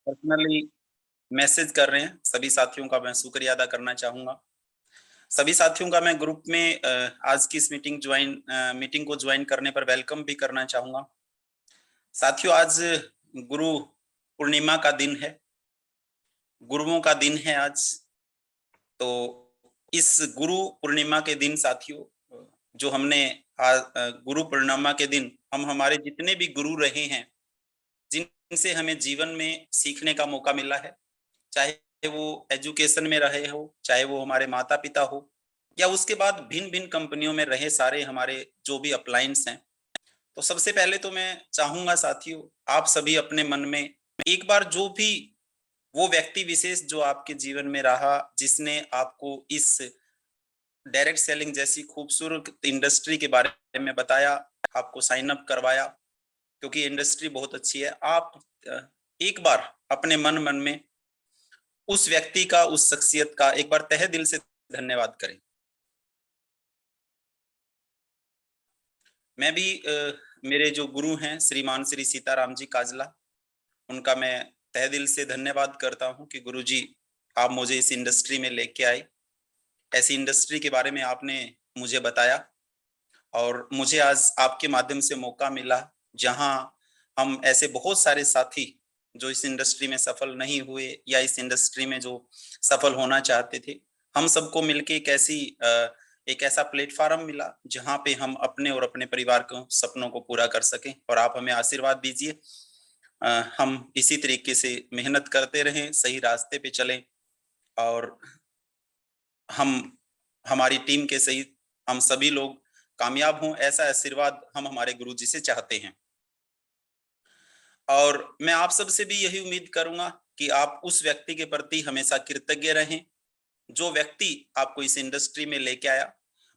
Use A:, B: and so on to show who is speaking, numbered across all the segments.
A: Personally message कर रहे हैं, सभी साथियों का मैं शुक्रिया अदा करना चाहूँगा। सभी साथियों का मैं ग्रुप में आज की इस मीटिंग को ज्वाइन करने पर वेलकम भी करना चाहूँगा। साथियों, आज गुरु पूर्णिमा का दिन है, गुरुओं का दिन है आज। तो इस गुरु पूर्णिमा के दिन साथियों, जो हमने गुरु पूर्णिमा के दिन हम हमारे जितने भी गुरु रहे हैं, जिनसे हमें जीवन में सीखने का मौका मिला है, चाहे वो एजुकेशन में रहे हो, चाहे वो हमारे माता-पिता हो या उसके बाद भिन्न-भिन्न कंपनियों में रहे सारे हमारे जो भी अपलायंस हैं। तो सबसे पहले तो मैं चाहूँगा साथियों, आप सभी अपने मन में एक बार जो भी वो व्यक्ति विशेष जो आपके जीवन में रहा, जिसने आपको इस डायरेक्ट सेलिंग जैसी खूबसूरत इंडस्ट्री के बारे में बताया, आपको साइन अप करवाया, क्योंकि इंडस्ट्री बहुत अच्छी है। आप अ, एक बार अपने मन-मन में उस व्यक्ति का, उस शख्सियत का एक बार तहे दिल से धन्यवाद करें। मैं भी मेरे जो गुरु हैं श्रीमान श्री सीताराम जी काजला, उनका मैं तहे दिल से धन्यवाद करता हूँ कि गुरुजी आप मुझे इस इंडस्ट्री में लेके आए। ऐसी इंडस्ट्री के बारे में आपने मुझे बताया और मुझे आज आपके माध्यम से मौका मिला, जहाँ हम ऐसे बहुत सारे साथी जो इस इंडस्ट्री में सफल नहीं हुए या इस इंडस्ट्री में जो सफल होना चाहते थे, हम सबको मिलके एक ऐसा प्लेटफ़ॉर्म मिला, जहाँ पे हम अपने और अपने परिवार को सपनों को पूरा कर सकें और आप हमें आशीर्वाद दीजिए। हम इसी तरीके से मेहनत करते रहें, सही रास्ते पे चलें और हम हमारी टीम के सहित हम सभी लोग कामयाब हों, ऐसा आशीर्वाद हम हमारे गुरुजी से चाहते हैं। और मैं आप सबसे भी यही उम्मीद करूँगा कि आप उस व्यक्ति के प्रति हमेशा कृतज्ञ रहें, जो व्यक्ति आपको इस इंडस्ट्री में लेके आया।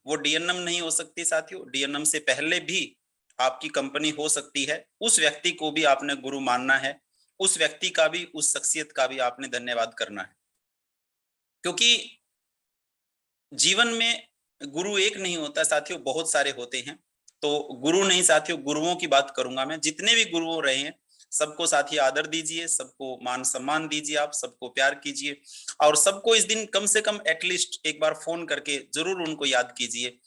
A: वो डीएनएम नहीं हो सकती साथियों, डीएनएम से पहले भी आपकी कंपनी हो सकती है। उस व्यक्ति को भी आपने गुरु मानना है, उस व्यक्ति का भी, उस शख्सियत का भी आपने धन्यवाद करना है। क्योंकि जीवन में गुरु एक नहीं होता साथियों, बहुत सारे होते हैं। तो गुरु नहीं साथियों, गुरुओं की बात करूँगा मैं। जितने भी गुरु रहे हैं, सबको साथियों आदर दीजिए, सबको मान-सम्मान दीजिए आप, सबको प्यार कीजिए और सबको इस दिन कम से कम एट लीस्ट एक बार फ़ोन करके ज़रूर उनको याद कीजिए।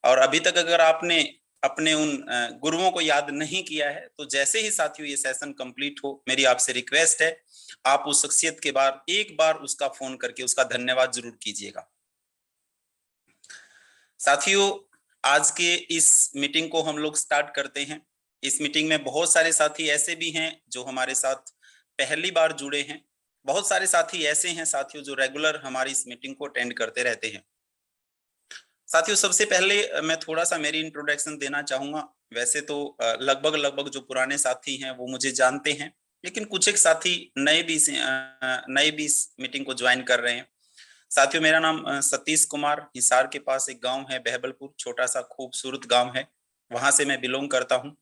A: और अभी तक अगर आपने अपने उन गुरुओं को याद नहीं किया है, तो जैसे ही साथियों ये सेशन कंप्लीट हो, मेरी आपसे रिक्वेस्ट है, आप उस शख्सियत के बाद एक बार उसका फ़ोन करके उसका धन्यवाद ज़रूर कीजिएगा। साथियों, आज के इस मीटिंग को हम लोग स्टार्ट करते हैं। इस मीटिंग में बहुत सारे साथी ऐसे भी हैं जो हमारे साथ पहली बार जुड़े हैं। बहुत सारे साथी ऐसे हैं साथियों जो रेगुलर हमारी इस मीटिंग को अटेंड करते रहते हैं। साथियों, सबसे पहले मैं थोड़ा-सा मेरी इंट्रोडक्शन देना चाहूँगा। वैसे तो लगभग-लगभग जो पुराने साथी हैं वो मुझे जानते हैं, लेकिन कुछ एक साथी नए भी इस मीटिंग को जॉइन कर रहे हैं। साथियों, मेरा नाम सतीश कुमार, हिसार के पास एक गाँव है बहबलपुर, छोटा-सा खूबसूरत गाँव है, वहाँ से मैं बिलॉन्ग करता हूँ।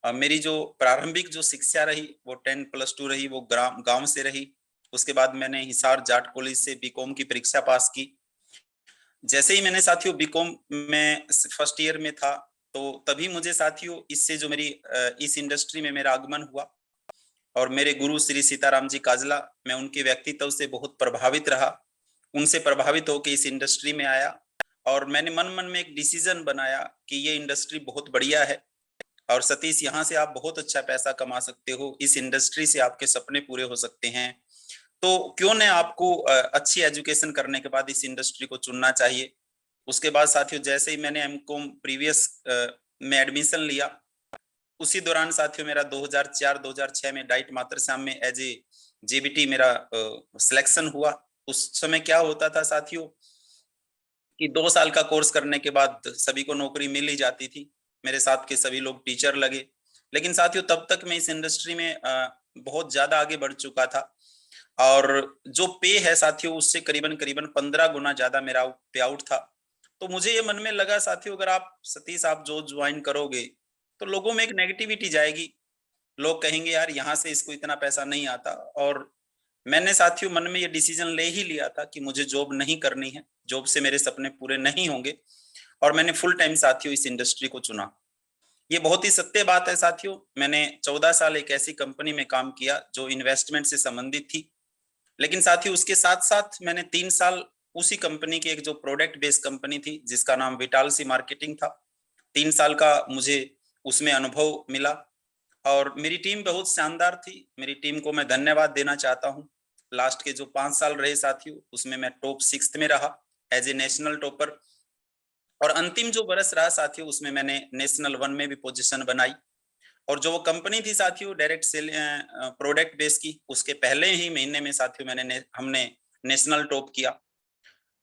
A: मेरी जो प्रारंभिक जो शिक्षा रही, वो 10 प्लस 2 रही, वो गाँव से रही। उसके बाद मैंने हिसार जाट कॉलेज से बीकॉम की परीक्षा पास की। जैसे ही मैंने साथियों बीकॉम में फर्स्ट ईयर में था, तो तभी मुझे साथियों इससे जो इस इंडस्ट्री में मेरा आगमन हुआ और मेरे गुरु श्री सीताराम जी काजला, मैं उनके व्यक्तित्व से बहुत प्रभावित रहा। उनसे प्रभावित होके इस इंडस्ट्री में आया और मैंने मन-मन में एक डिसीजन बनाया कि ये इंडस्ट्री बहुत बढ़िया है और सतीश, यहाँ से आप बहुत अच्छा पैसा कमा सकते हो, इस इंडस्ट्री से आपके सपने पूरे हो सकते हैं। तो क्यों न आपको अच्छी एजुकेशन करने के बाद इस इंडस्ट्री को चुनना चाहिए। उसके बाद साथियों जैसे ही मैंने एमकॉम में एडमिशन लिया, उसी दौरान साथियों मेरा 2004-2006 में डाइट मातृश्याम में एज ए जेबीटी मेरा सिलेक्शन हुआ। उस समय क्या होता था साथियों कि 2 साल का कोर्स करने के बाद सभी को नौकरी मिल ही जाती थी। मेरे साथ के सभी लोग टीचर लगे। लेकिन साथियों तब तक मैं इस इंडस्ट्री में बहुत ज़्यादा आगे बढ़ चुका था और जो पे है साथियों उससे करीबन-करीबन 15 गुना ज़्यादा मेरा पे आउट था। तो मुझे ये मन में लगा साथियों, अगर आप सतीश आप जो जॉइन करोगे, तो लोगों में एक नेगेटिविटी जाएगी। लोग कहेंगे यार यहाँ से इसको इतना पैसा नहीं आता और मैंने साथियों मन में ये डिसीजन ले ही लिया था कि मुझे जॉब नहीं करनी है, जॉब से मेरे सपने पूरे नहीं होंगे और मैंने फुल टाइम साथियों इस इंडस्ट्री को चुना। ये बहुत ही सत्य बात है साथियों। मैंने 14 साल एक ऐसी कंपनी में काम किया जो इन्वेस्टमेंट से संबंधित थी, लेकिन साथियों उसके साथ साथ मैंने 3 साल उसी कंपनी की एक जो प्रोडक्ट बेस्ड कंपनी थी जिसका नाम विटालसी मार्केटिंग था, 3 साल का मुझे उसमें अनुभव मिला और मेरी टीम बहुत शानदार थी। मेरी टीम को मैं धन्यवाद देना चाहता हूँ। लास्ट के जो 5 साल रहे साथियों उसमें मैं टॉप 6 में रहा एज ए नेशनल टॉपर, और अंतिम जो बरस रहा साथियों उसमें मैंने नेशनल 1 में भी पोजीशन बनाई। और जो वो कंपनी थी साथियों डायरेक्ट सेल प्रोडक्ट बेस की, उसके पहले ही महीने में साथियों हमने नेशनल टॉप किया।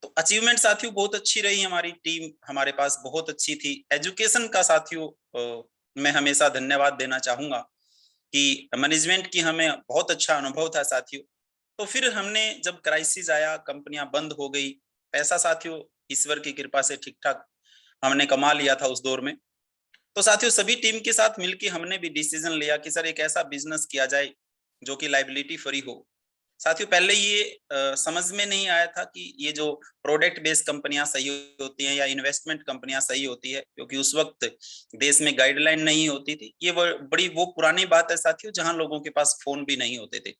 A: तो अचीवमेंट साथियों बहुत अच्छी रही, हमारी टीम हमारे पास बहुत अच्छी थी। एजुकेशन का साथियों मैं हमेशा धन्यवाद देना चाहूंगा कि मैनेजमेंट की हमें बहुत अच्छा अनुभव था साथियों। तो फिर हमने जब क्राइसिस आया, कंपनियां बंद हो गई, पैसा साथियों ईश्वर की कृपा से ठीक ठाक हमने कमा लिया था उस दौर में। तो साथियों सभी टीम के साथ मिलकर हमने भी डिसीजन लिया कि सर एक ऐसा बिजनेस किया जाए जो कि लाइबिलिटी फ्री हो। साथियों पहले ये समझ में नहीं आया था कि ये जो प्रोडक्ट बेस्ड कंपनियां सही होती हैं या इन्वेस्टमेंट कंपनियां सही होती है, क्योंकि उस वक्त देश में गाइडलाइन नहीं होती थी। ये बड़ी वो पुरानी बात है साथियों जहां लोगों के पास फोन भी नहीं होते थे।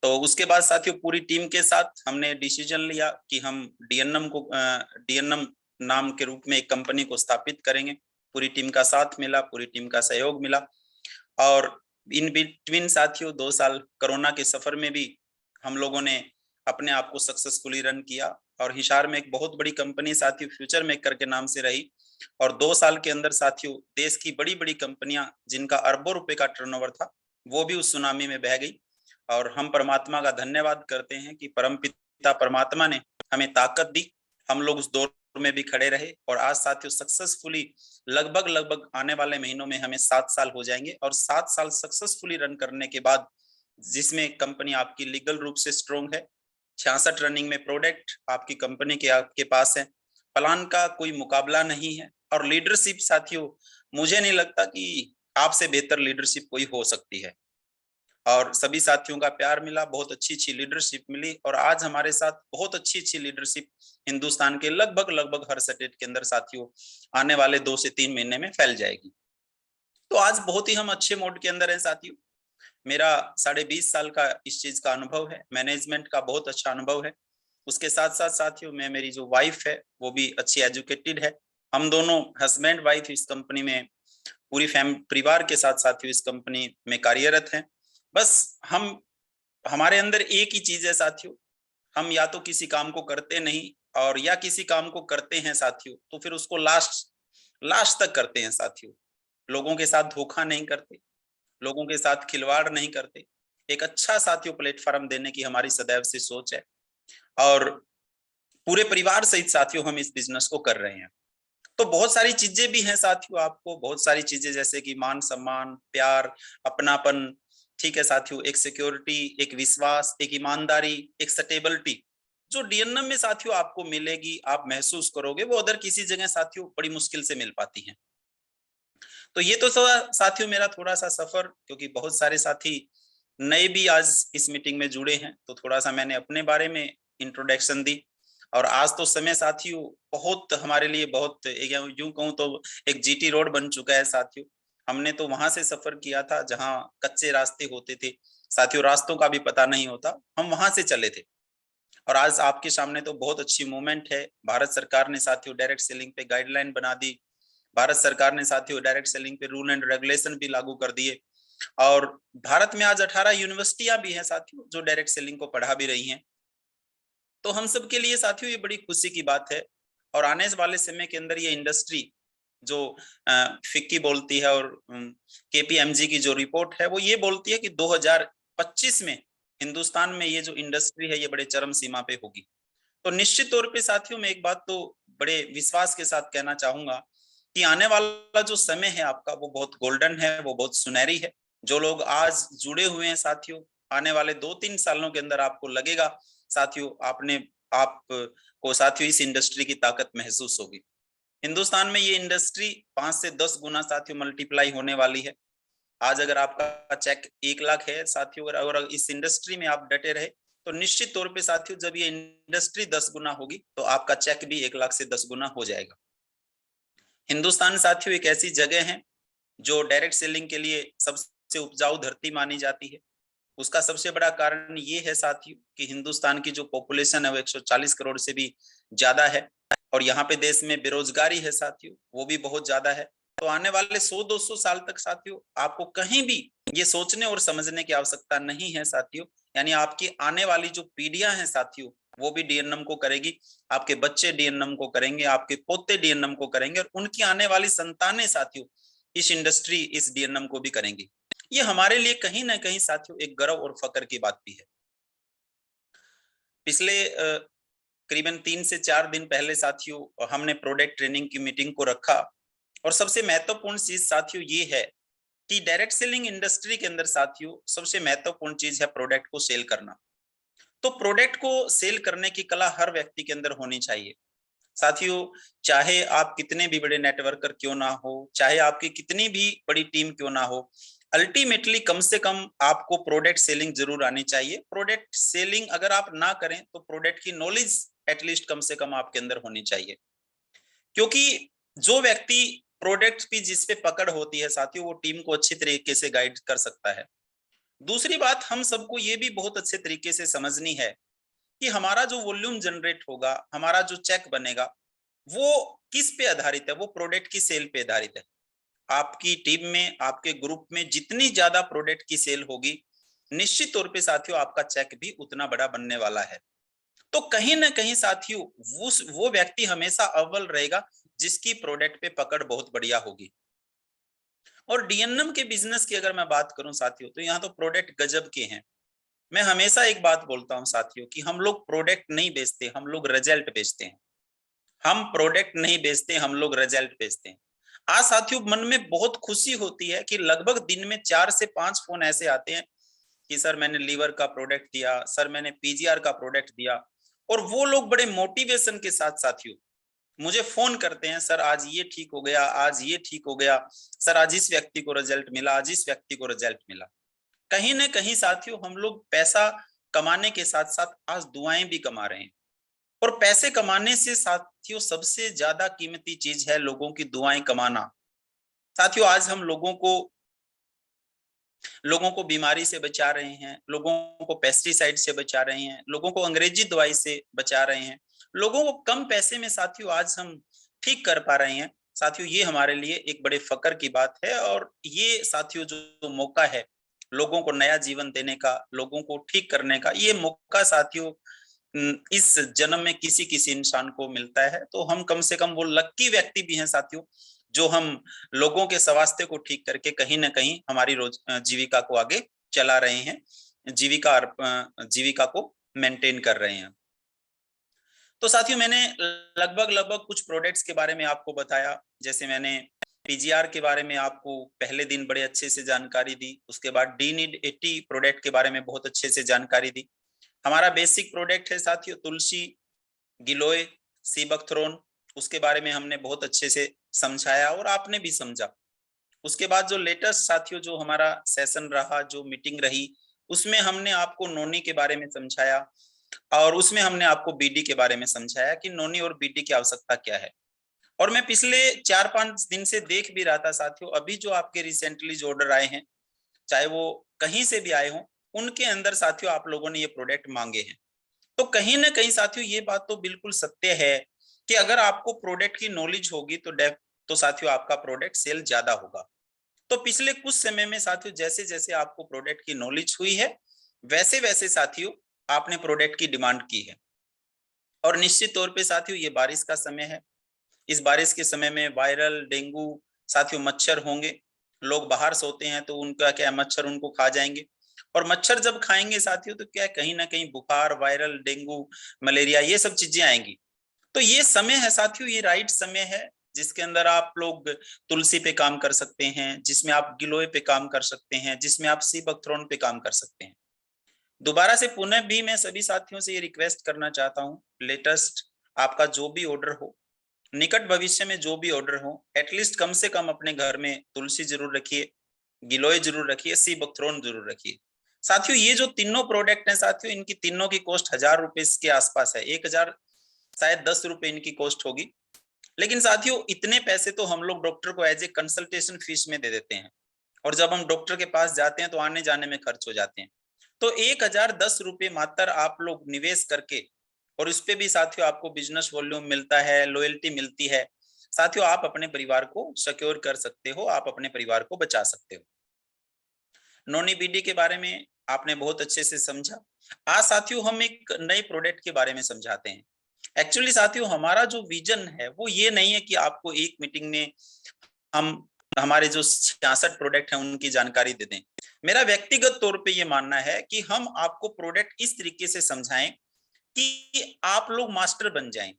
A: तो उसके बाद साथियों पूरी टीम के साथ हमने डिसीजन लिया कि हम डीएनएम नाम के रूप में एक कंपनी को स्थापित करेंगे। पूरी टीम का साथ मिला, पूरी टीम का सहयोग मिला, और इन बिटवीन साथियों 2 साल कोरोना के सफर में भी हम लोगों ने अपने आप को सक्सेसफुली रन किया। और हिसार में एक बहुत बड़ी कंपनी साथियों फ्यूचर मेकर के नाम से रही, और 2 साल के अंदर साथियों देश की बड़ी बड़ी कंपनियां जिनका अरबों रुपए का टर्नओवर था वो भी उस सुनामी में बह गई। और हम परमात्मा का धन्यवाद करते हैं कि परमपिता परमात्मा ने हमें ताकत दी, हम लोग उस दौर में भी खड़े रहे, और आज साथियों सक्सेसफुली लगभग लगभग आने वाले महीनों में हमें 7 साल हो जाएंगे। और 7 साल सक्सेसफुली रन करने के बाद जिसमें कंपनी आपकी लीगल रूप से स्ट्रोंग है, 66 रनिंग में प्रोडक्ट आपकी कंपनी के आपके पास है, प्लान का कोई मुकाबला नहीं है, और लीडरशिप साथियों मुझे नहीं लगता कि आपसे बेहतर लीडरशिप कोई हो सकती है। और सभी साथियों का प्यार मिला, बहुत अच्छी अच्छी लीडरशिप मिली, और आज हमारे साथ बहुत अच्छी अच्छी लीडरशिप हिंदुस्तान के लगभग लगभग हर स्टेट के अंदर साथियों आने वाले 2 से 3 महीने में फैल जाएगी। तो आज बहुत ही हम अच्छे मोड के अंदर हैं साथियों। मेरा 20.5 साल का इस चीज का अनुभव है, मैनेजमेंट का बहुत अच्छा अनुभव है। उसके साथ साथ साथियों मैं, मेरी जो वाइफ है वो भी अच्छी एजुकेटेड है। हम दोनों हस्बैंड वाइफ इस कंपनी में पूरी परिवार के साथ साथियों इस कंपनी में कार्यरत हैं। बस हम हमारे अंदर एक ही चीज है साथियों, हम या तो किसी काम को करते नहीं, और या किसी काम को करते हैं साथियों तो फिर उसको लास्ट लास्ट तक करते हैं साथियों। लोगों के साथ धोखा नहीं करते, लोगों के साथ खिलवाड़ नहीं करते। एक अच्छा साथियों प्लेटफॉर्म देने की हमारी सदैव से सोच है, और पूरे परिवार सहित साथियों हम इस बिजनेस को कर रहे हैं। तो बहुत सारी चीजें भी हैं साथियों, आपको बहुत सारी चीजें जैसे कि मान सम्मान, प्यार, अपनापन, ठीक है साथियों, एक सिक्योरिटी, एक विश्वास, एक ईमानदारी, एक स्टेबिलिटी जो डीएनएम में साथियों आपको मिलेगी, आप महसूस करोगे, वो अदर किसी जगह साथियों बड़ी मुश्किल से मिल पाती है। तो ये तो साथियों मेरा थोड़ा सा सफर, क्योंकि बहुत सारे साथी नए भी आज इस मीटिंग में जुड़े हैं, तो थोड़ा सा मैंने अपने बारे में इंट्रोडक्शन दी। और आज तो समय साथियों बहुत हमारे लिए बहुत यूं कहूं तो एक जीटी रोड बन चुका है साथियों। हमने तो वहां से सफर किया था जहां कच्चे रास्ते होते थे साथियों, रास्तों का भी पता नहीं होता, हम वहां से चले थे। और आज आपके सामने तो बहुत अच्छी मूवमेंट है। भारत सरकार ने साथियों डायरेक्ट सेलिंग पे गाइडलाइन बना दी, भारत सरकार ने साथियों डायरेक्ट सेलिंग पे रूल एंड रेगुलेशन भी लागू कर दिए, और भारत में आज 18 यूनिवर्सिटियां भी हैं साथियों जो डायरेक्ट सेलिंग को पढ़ा भी रही हैं। तो हम सब के लिए साथियों ये बड़ी खुशी की बात है। और आने वाले समय के अंदर ये इंडस्ट्री जो फिक्की बोलती है और केपीएमजी की जो रिपोर्ट है वो ये बोलती है कि 2025 में हिंदुस्तान में ये जो इंडस्ट्री है ये बड़े चरम सीमा पे होगी। तो निश्चित तौर पे साथियों मैं एक बात तो बड़े विश्वास के साथ कहना चाहूंगा कि आने वाला जो समय है आपका वो बहुत गोल्डन है, वो बहुत सुनहरी है। जो लोग आज जुड़े हुए हैं साथियों, आने वाले 2-3 सालों के अंदर आपको लगेगा साथियों आप को साथियों इस इंडस्ट्री की ताकत महसूस होगी। हिंदुस्तान में ये इंडस्ट्री 5 से 10 गुना साथियों मल्टीप्लाई होने वाली है। आज अगर आपका चेक 1 लाख है साथियों, अगर इस इंडस्ट्री में आप डटे रहे तो निश्चित तौर पे साथियों जब ये इंडस्ट्री 10 गुना होगी तो आपका चेक भी 1 लाख से 10 गुना हो जाएगा। हिंदुस्तान साथियों एक ऐसी जगह है जो डायरेक्ट सेलिंग के लिए सबसे उपजाऊ धरती मानी जाती है। उसका सबसे बड़ा कारण ये है साथियों कि हिंदुस्तान की जो पॉपुलेशन है वो 140 करोड़ से भी ज्यादा है, और यहाँ पे देश में बेरोजगारी है साथियों, वो भी बहुत ज्यादा है। तो आने वाले 100-200 साल तक साथियों आपको कहीं भी ये सोचने और समझने की आवश्यकता नहीं है साथियों, यानी आपकी आने वाली जो पीढ़ियां हैं साथियों वो भी डीएनएम को करेगी, आपके बच्चे डीएनएम को करेंगे, आपके पोते डीएनएम को करेंगे, और उनकी आने वाली संतानें साथियों इस इंडस्ट्री इस डीएनएम को भी करेंगी। ये हमारे लिए कहीं ना कहीं साथियों एक गर्व और फक्र की बात भी है। पिछले करीबन 3 से 4 दिन पहले साथियों हमने प्रोडक्ट ट्रेनिंग की मीटिंग को रखा, और सबसे महत्वपूर्ण चीज साथियों ये है कि डायरेक्ट सेलिंग इंडस्ट्री के अंदर साथियों सबसे महत्वपूर्ण चीज है प्रोडक्ट को सेल करना। तो प्रोडक्ट को सेल करने की कला हर व्यक्ति के अंदर होनी चाहिए साथियों। चाहे आप कितने भी बड़े नेटवर्कर क्यों ना हो, चाहे आपकी कितनी भी बड़ी टीम क्यों ना हो, अल्टीमेटली कम से कम आपको प्रोडक्ट सेलिंग जरूर आनी चाहिए। प्रोडक्ट सेलिंग अगर आप ना करें तो प्रोडक्ट की नॉलेज एटलीस्ट कम से कम आपके अंदर होनी चाहिए, क्योंकि जो व्यक्ति प्रोडक्ट की जिस पे पकड़ होती है साथियों वो टीम को अच्छी तरीके से गाइड कर सकता है। दूसरी बात हम सबको ये भी बहुत अच्छे तरीके से समझनी है कि हमारा जो वॉल्यूम जनरेट होगा, हमारा जो चेक बनेगा, वो किस पे आधारित है, वो प्रोडक्ट की सेल पे आधारित है। आपकी टीम में आपके ग्रुप में जितनी ज्यादा प्रोडक्ट की सेल होगी, निश्चित तौर पे साथियों आपका चेक भी उतना बड़ा बनने वाला है। तो कहीं ना कहीं साथियों वो व्यक्ति हमेशा अव्वल रहेगा जिसकी प्रोडक्ट पे पकड़ बहुत बढ़िया होगी। और डीएनएम के बिजनेस की अगर मैं बात करूं साथियों तो यहाँ तो प्रोडक्ट गजब के हैं। मैं हमेशा एक बात बोलता हूं साथियों कि हम लोग प्रोडक्ट नहीं बेचते, हम लोग रिजल्ट बेचते हैं। हम प्रोडक्ट नहीं बेचते, हम लोग रिजल्ट बेचते हैं। आज साथियों मन में बहुत खुशी होती है कि लगभग दिन में 4 से 5 फोन ऐसे आते हैं कि सर मैंने लीवर का प्रोडक्ट दिया, सर मैंने पीजीआर का प्रोडक्ट दिया, और वो लोग बड़े मोटिवेशन के साथ साथियों मुझे फोन करते हैं, सर आज ये ठीक हो गया, आज ये ठीक हो गया, सर आज इस व्यक्ति को रिजल्ट मिला, आज इस व्यक्ति को रिजल्ट मिला। कहीं ना कहीं साथियों हम लोग पैसा कमाने के साथ साथ आज दुआएं भी कमा रहे हैं, और पैसे कमाने से साथियों सबसे ज्यादा कीमती चीज है लोगों की दुआएं कमाना। साथियों आज हम लोगों को बीमारी से बचा रहे हैं, लोगों को पेस्टिसाइड से बचा रहे हैं, लोगों को अंग्रेजी दवाई से बचा रहे हैं, लोगों को कम पैसे में साथियों आज हम ठीक कर पा रहे हैं। साथियों ये हमारे लिए एक बड़े फक्र की बात है, और ये साथियों जो मौका है लोगों को नया जीवन देने का, लोगों को ठीक करने का, ये मौका साथियों इस जन्म में किसी किसी इंसान को मिलता है। तो हम कम से कम वो लक्की व्यक्ति भी हैं साथियों जो हम लोगों के स्वास्थ्य को ठीक करके कहीं ना कहीं हमारी रोज जीविका को आगे चला रहे हैं, जीविका को मेंटेन कर रहे हैं। तो साथियों मैंने लगभग कुछ प्रोडक्ट्स के बारे में आपको बताया। जैसे मैंने पीजीआर के बारे में आपको पहले दिन बड़े अच्छे से जानकारी दी, उसके बाद डी नीड 80 प्रोडक्ट के बारे में बहुत अच्छे से जानकारी दी। हमारा बेसिक प्रोडक्ट है साथियों तुलसी, गिलोय, सीबकथ्रोन, उसके बारे में हमने बहुत अच्छे से समझाया और आपने भी समझा। उसके बाद जो लेटेस्ट साथियों जो हमारा सेशन रहा, जो मीटिंग रही, उसमें हमने आपको नोनी के बारे में समझाया, और उसमें हमने आपको बीडी के बारे में समझाया कि नोनी और बीडी की आवश्यकता क्या है। और मैं पिछले 4-5 दिन से देख भी रहा था साथियों, अभी जो आपके रिसेंटली जो ऑर्डर आए हैं, चाहे वो कहीं से भी आए हों, उनके अंदर साथियों आप लोगों ने ये प्रोडक्ट मांगे हैं। तो कहीं ना कहीं साथियों ये बात तो बिल्कुल सत्य है कि अगर आपको प्रोडक्ट की नॉलेज होगी तो साथियों आपका प्रोडक्ट सेल ज्यादा होगा। तो पिछले कुछ समय में साथियों जैसे जैसे आपको प्रोडक्ट की नॉलेज हुई है, वैसे वैसे साथियों आपने प्रोडक्ट की डिमांड की है। और निश्चित तौर पे साथियों ये बारिश का समय है, इस बारिश के समय में वायरल डेंगू साथियों मच्छर होंगे। लोग बाहर सोते हैं तो उनका क्या, मच्छर उनको खा जाएंगे, और मच्छर जब खाएंगे साथियों तो क्या कहीं ना कहीं बुखार, वायरल डेंगू, मलेरिया, ये सब चीजें आएंगी। तो ये समय है साथियों, ये राइट समय है जिसके अंदर आप लोग तुलसी पे काम कर सकते हैं, जिसमें आप गिलोय पे काम कर सकते हैं, जिसमें आप सीबकथ्रोन पे काम कर सकते हैं। दोबारा से पुनः भी मैं सभी साथियों से ये रिक्वेस्ट करना चाहता हूँ, लेटेस्ट आपका जो भी ऑर्डर हो, निकट भविष्य में जो भी ऑर्डर हो, एटलीस्ट कम से कम अपने घर में तुलसी जरूर रखिए, गिलोय जरूर रखिए, सीबकथ्रोन जरूर रखिए। साथियों ये जो तीनों प्रोडक्ट हैं साथियों, इनकी तीनों की कॉस्ट 1000 रुपए के आसपास है, 1000 शायद 10 रुपए इनकी कॉस्ट होगी। लेकिन साथियों इतने पैसे तो हम लोग डॉक्टर को एज ए कंसल्टेशन फीस में दे देते हैं, और जब हम डॉक्टर के पास जाते हैं तो आने जाने में खर्च हो जाते हैं। तो 1010 रुपये मात्र आप लोग निवेश करके, और उस पे भी साथियों आपको बिजनेस वॉल्यूम मिलता है, लॉयल्टी मिलती है, साथियों आप अपने परिवार को सिक्योर कर सकते हो, आप अपने परिवार को बचा सकते हो। नॉन ईबीडी के बारे में आपने बहुत अच्छे से समझा। आज साथियों हम एक नए प्रोडक्ट के बारे में समझाते हैं। एक्चुअली साथियों हमारा जो विजन है वो ये नहीं है कि आपको एक मीटिंग में हम हमारे जो 66 प्रोडक्ट हैं उनकी जानकारी दे दें। मेरा व्यक्तिगत तौर पे ये मानना है कि हम आपको प्रोडक्ट इस तरीके से समझाएं कि आप लोग मास्टर बन जाएं।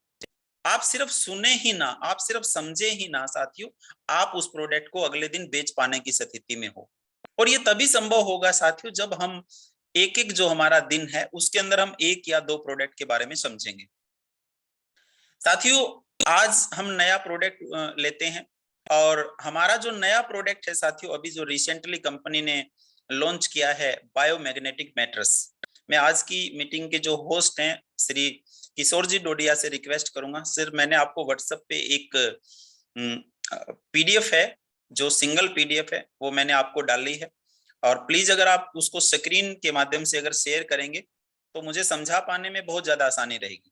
A: आप सिर्फ सुने ही ना, आप सिर्फ समझे ही ना साथियों, आप उस प्रोडक्ट को अगले दिन बेच पाने की स्थिति में हो। और ये तभी संभव होगा साथियों जब हम एक एक जो हमारा दिन है उसके अंदर हम एक या दो प्रोडक्ट के बारे में समझेंगे। साथियों आज हम नया प्रोडक्ट लेते हैं, और हमारा जो नया प्रोडक्ट है साथियों अभी जो रिसेंटली कंपनी ने लॉन्च किया है, बायोमैग्नेटिक मैट्रेस। मैं आज की मीटिंग के जो होस्ट हैं श्री किशोर जी डोडिया से रिक्वेस्ट करूंगा, सिर्फ मैंने आपको व्हाट्सएप पे एक पीडीएफ है, जो सिंगल पीडीएफ है वो मैंने आपको डाली है, और प्लीज अगर आप उसको स्क्रीन के माध्यम से अगर शेयर करेंगे तो मुझे समझा पाने में बहुत ज्यादा आसानी रहेगी।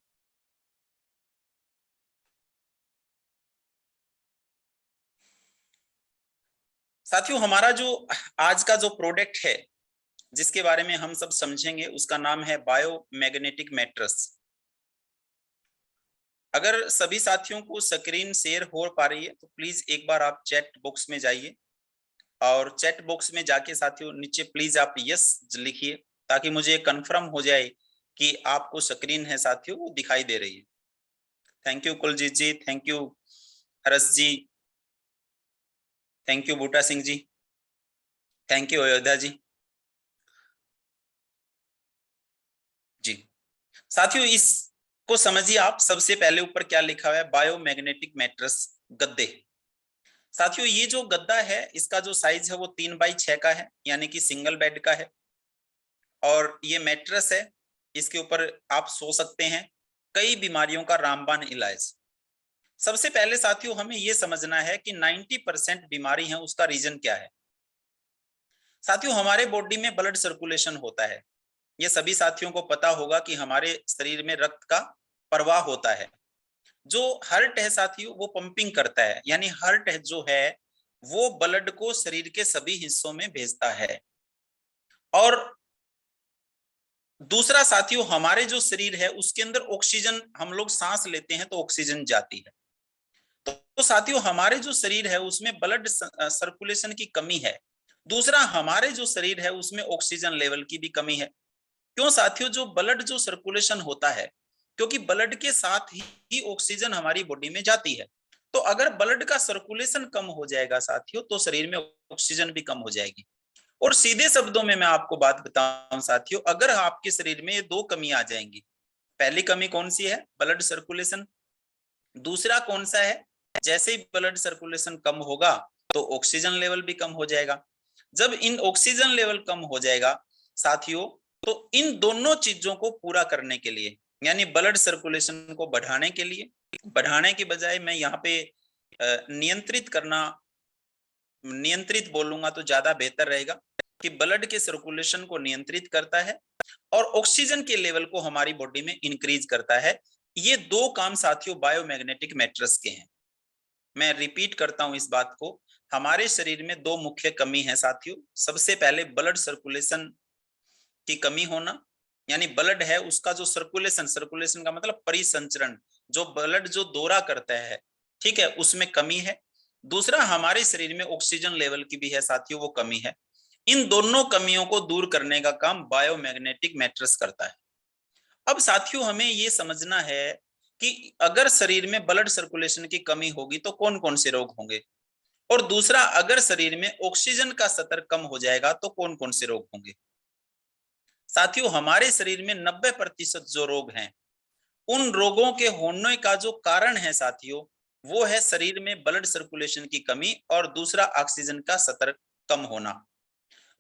A: साथियों हमारा जो आज का जो प्रोडक्ट है जिसके बारे में हम सब समझेंगे उसका नाम है बायोमैग्नेटिक मैट्रेस। अगर सभी साथियों को स्क्रीन शेयर हो पा रही है तो प्लीज एक बार आप चैट बॉक्स में जाइए, और चैट बॉक्स में जाके साथियों नीचे प्लीज आप यस लिखिए, ताकि मुझे कंफर्म हो जाए कि आपको स्क्रीन है साथियों वो दिखाई दे रही है। Thank you Kuljeet ji, thank you Haras ji, thank you Buta Singh ji, thank you Ayodhya ji. जी साथियों इसको समझिए, आप सबसे पहले ऊपर क्या लिखा हुआ है, बायोमैग्नेटिक मैट्रेस गद्दे। साथियों ये जो गद्दा है इसका जो साइज है वो 3x6 का है, यानी कि सिंगल बेड का है, और ये मैट्रेस है, इसके ऊपर आप सो सकते हैं। कई बीमारियों का रामबाण इलाज। सबसे पहले साथियों हमें ये समझना है कि 90% बीमारी है उसका रीजन क्या है। साथियों हमारे बॉडी में ब्लड सर्कुलेशन होता है, ये सभी साथियों को पता होगा कि हमारे शरीर में रक्त का प्रवाह होता है। जो हार्ट है साथियों वो पंपिंग करता है, यानी हार्ट है जो है वो ब्लड को शरीर के सभी हिस्सों में भेजता है। और दूसरा साथियों हमारे जो शरीर है उसके अंदर ऑक्सीजन, हम लोग सांस लेते हैं तो ऑक्सीजन जाती है। तो साथियों हमारे जो शरीर है उसमें ब्लड सर्कुलेशन की कमी है। दूसरा हमारे जो शरीर है उसमें ऑक्सीजन लेवल की भी कमी है। क्यों साथियों, जो ब्लड जो सर्कुलेशन होता है, क्योंकि ब्लड के साथ ही ऑक्सीजन हमारी बॉडी में जाती है। तो अगर ब्लड का सर्कुलेशन कम हो जाएगा साथियों तो शरीर में ऑक्सीजन भी कम हो जाएगी। और सीधे शब्दों में मैं आपको बात बताऊं साथियों, अगर आपके शरीर में ये दो कमी आ जाएंगी, पहली कमी कौन सी है, ब्लड सर्कुलेशन। दूसरा कौन सा है, जैसे ही ब्लड सर्कुलेशन कम होगा तो ऑक्सीजन लेवल भी कम हो जाएगा। जब इन ऑक्सीजन लेवल कम हो जाएगा साथियों, तो इन दोनों चीजों को पूरा करने के लिए, यानी ब्लड सर्कुलेशन को बढ़ाने के लिए, बढ़ाने की बजाय मैं यहाँ पे नियंत्रित करना, नियंत्रित बोलूंगा तो ज्यादा बेहतर रहेगा, कि ब्लड के सर्कुलेशन को नियंत्रित करता है और ऑक्सीजन के लेवल को हमारी बॉडी में इंक्रीज करता है। ये दो काम साथियों बायोमैग्नेटिक मैट्रेस के हैं। मैं रिपीट करता हूं इस बात को, हमारे शरीर में दो मुख्य कमी है साथियों। सबसे पहले ब्लड सर्कुलेशन की कमी होना, यानी ब्लड है उसका जो सर्कुलेशन, सर्कुलेशन का मतलब परिसंचरण, जो ब्लड जो दौरा करता है, ठीक है, उसमें कमी है। दूसरा हमारे शरीर में ऑक्सीजन लेवल की भी है साथियों, वो कमी है। इन दोनों कमियों को दूर करने का काम बायोमैग्नेटिक मैट्रेस करता है। अब साथियों हमें ये समझना है कि अगर शरीर में ब्लड सर्कुलेशन की कमी होगी तो कौन कौन से रोग होंगे, और दूसरा अगर शरीर में ऑक्सीजन का स्तर कम हो जाएगा तो कौन कौन से रोग होंगे। साथियों हमारे शरीर में 90% जो रोग हैं, उन रोगों के होने का जो कारण है साथियों, वो है शरीर में ब्लड सर्कुलेशन की कमी और दूसरा ऑक्सीजन का स्तर कम होना।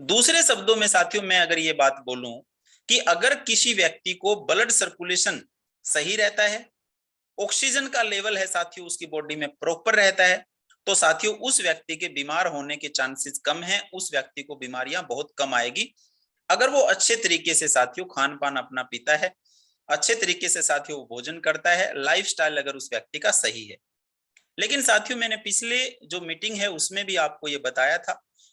A: दूसरे शब्दों में साथियों मैं अगर ये बात बोलूं कि अगर किसी व्यक्ति को ब्लड सर्कुलेशन सही रहता है, ऑक्सीजन का लेवल है साथियों उसकी बॉडी में प्रॉपर रहता है, तो साथियों उस व्यक्ति के बीमार होने के चांसेस कम है, उस व्यक्ति को बीमारियां बहुत कम आएगी अगर वो अच्छे तरीके से साथियों खान पान अपना पीता है, अच्छे तरीके से साथियों वो भोजन करता है, लाइफस्टाइल अगर उस व्यक्ति का सही है। लेकिन साथियों मैंने पिछले जो मीटिंग है उसमें भी आपको ये बताया था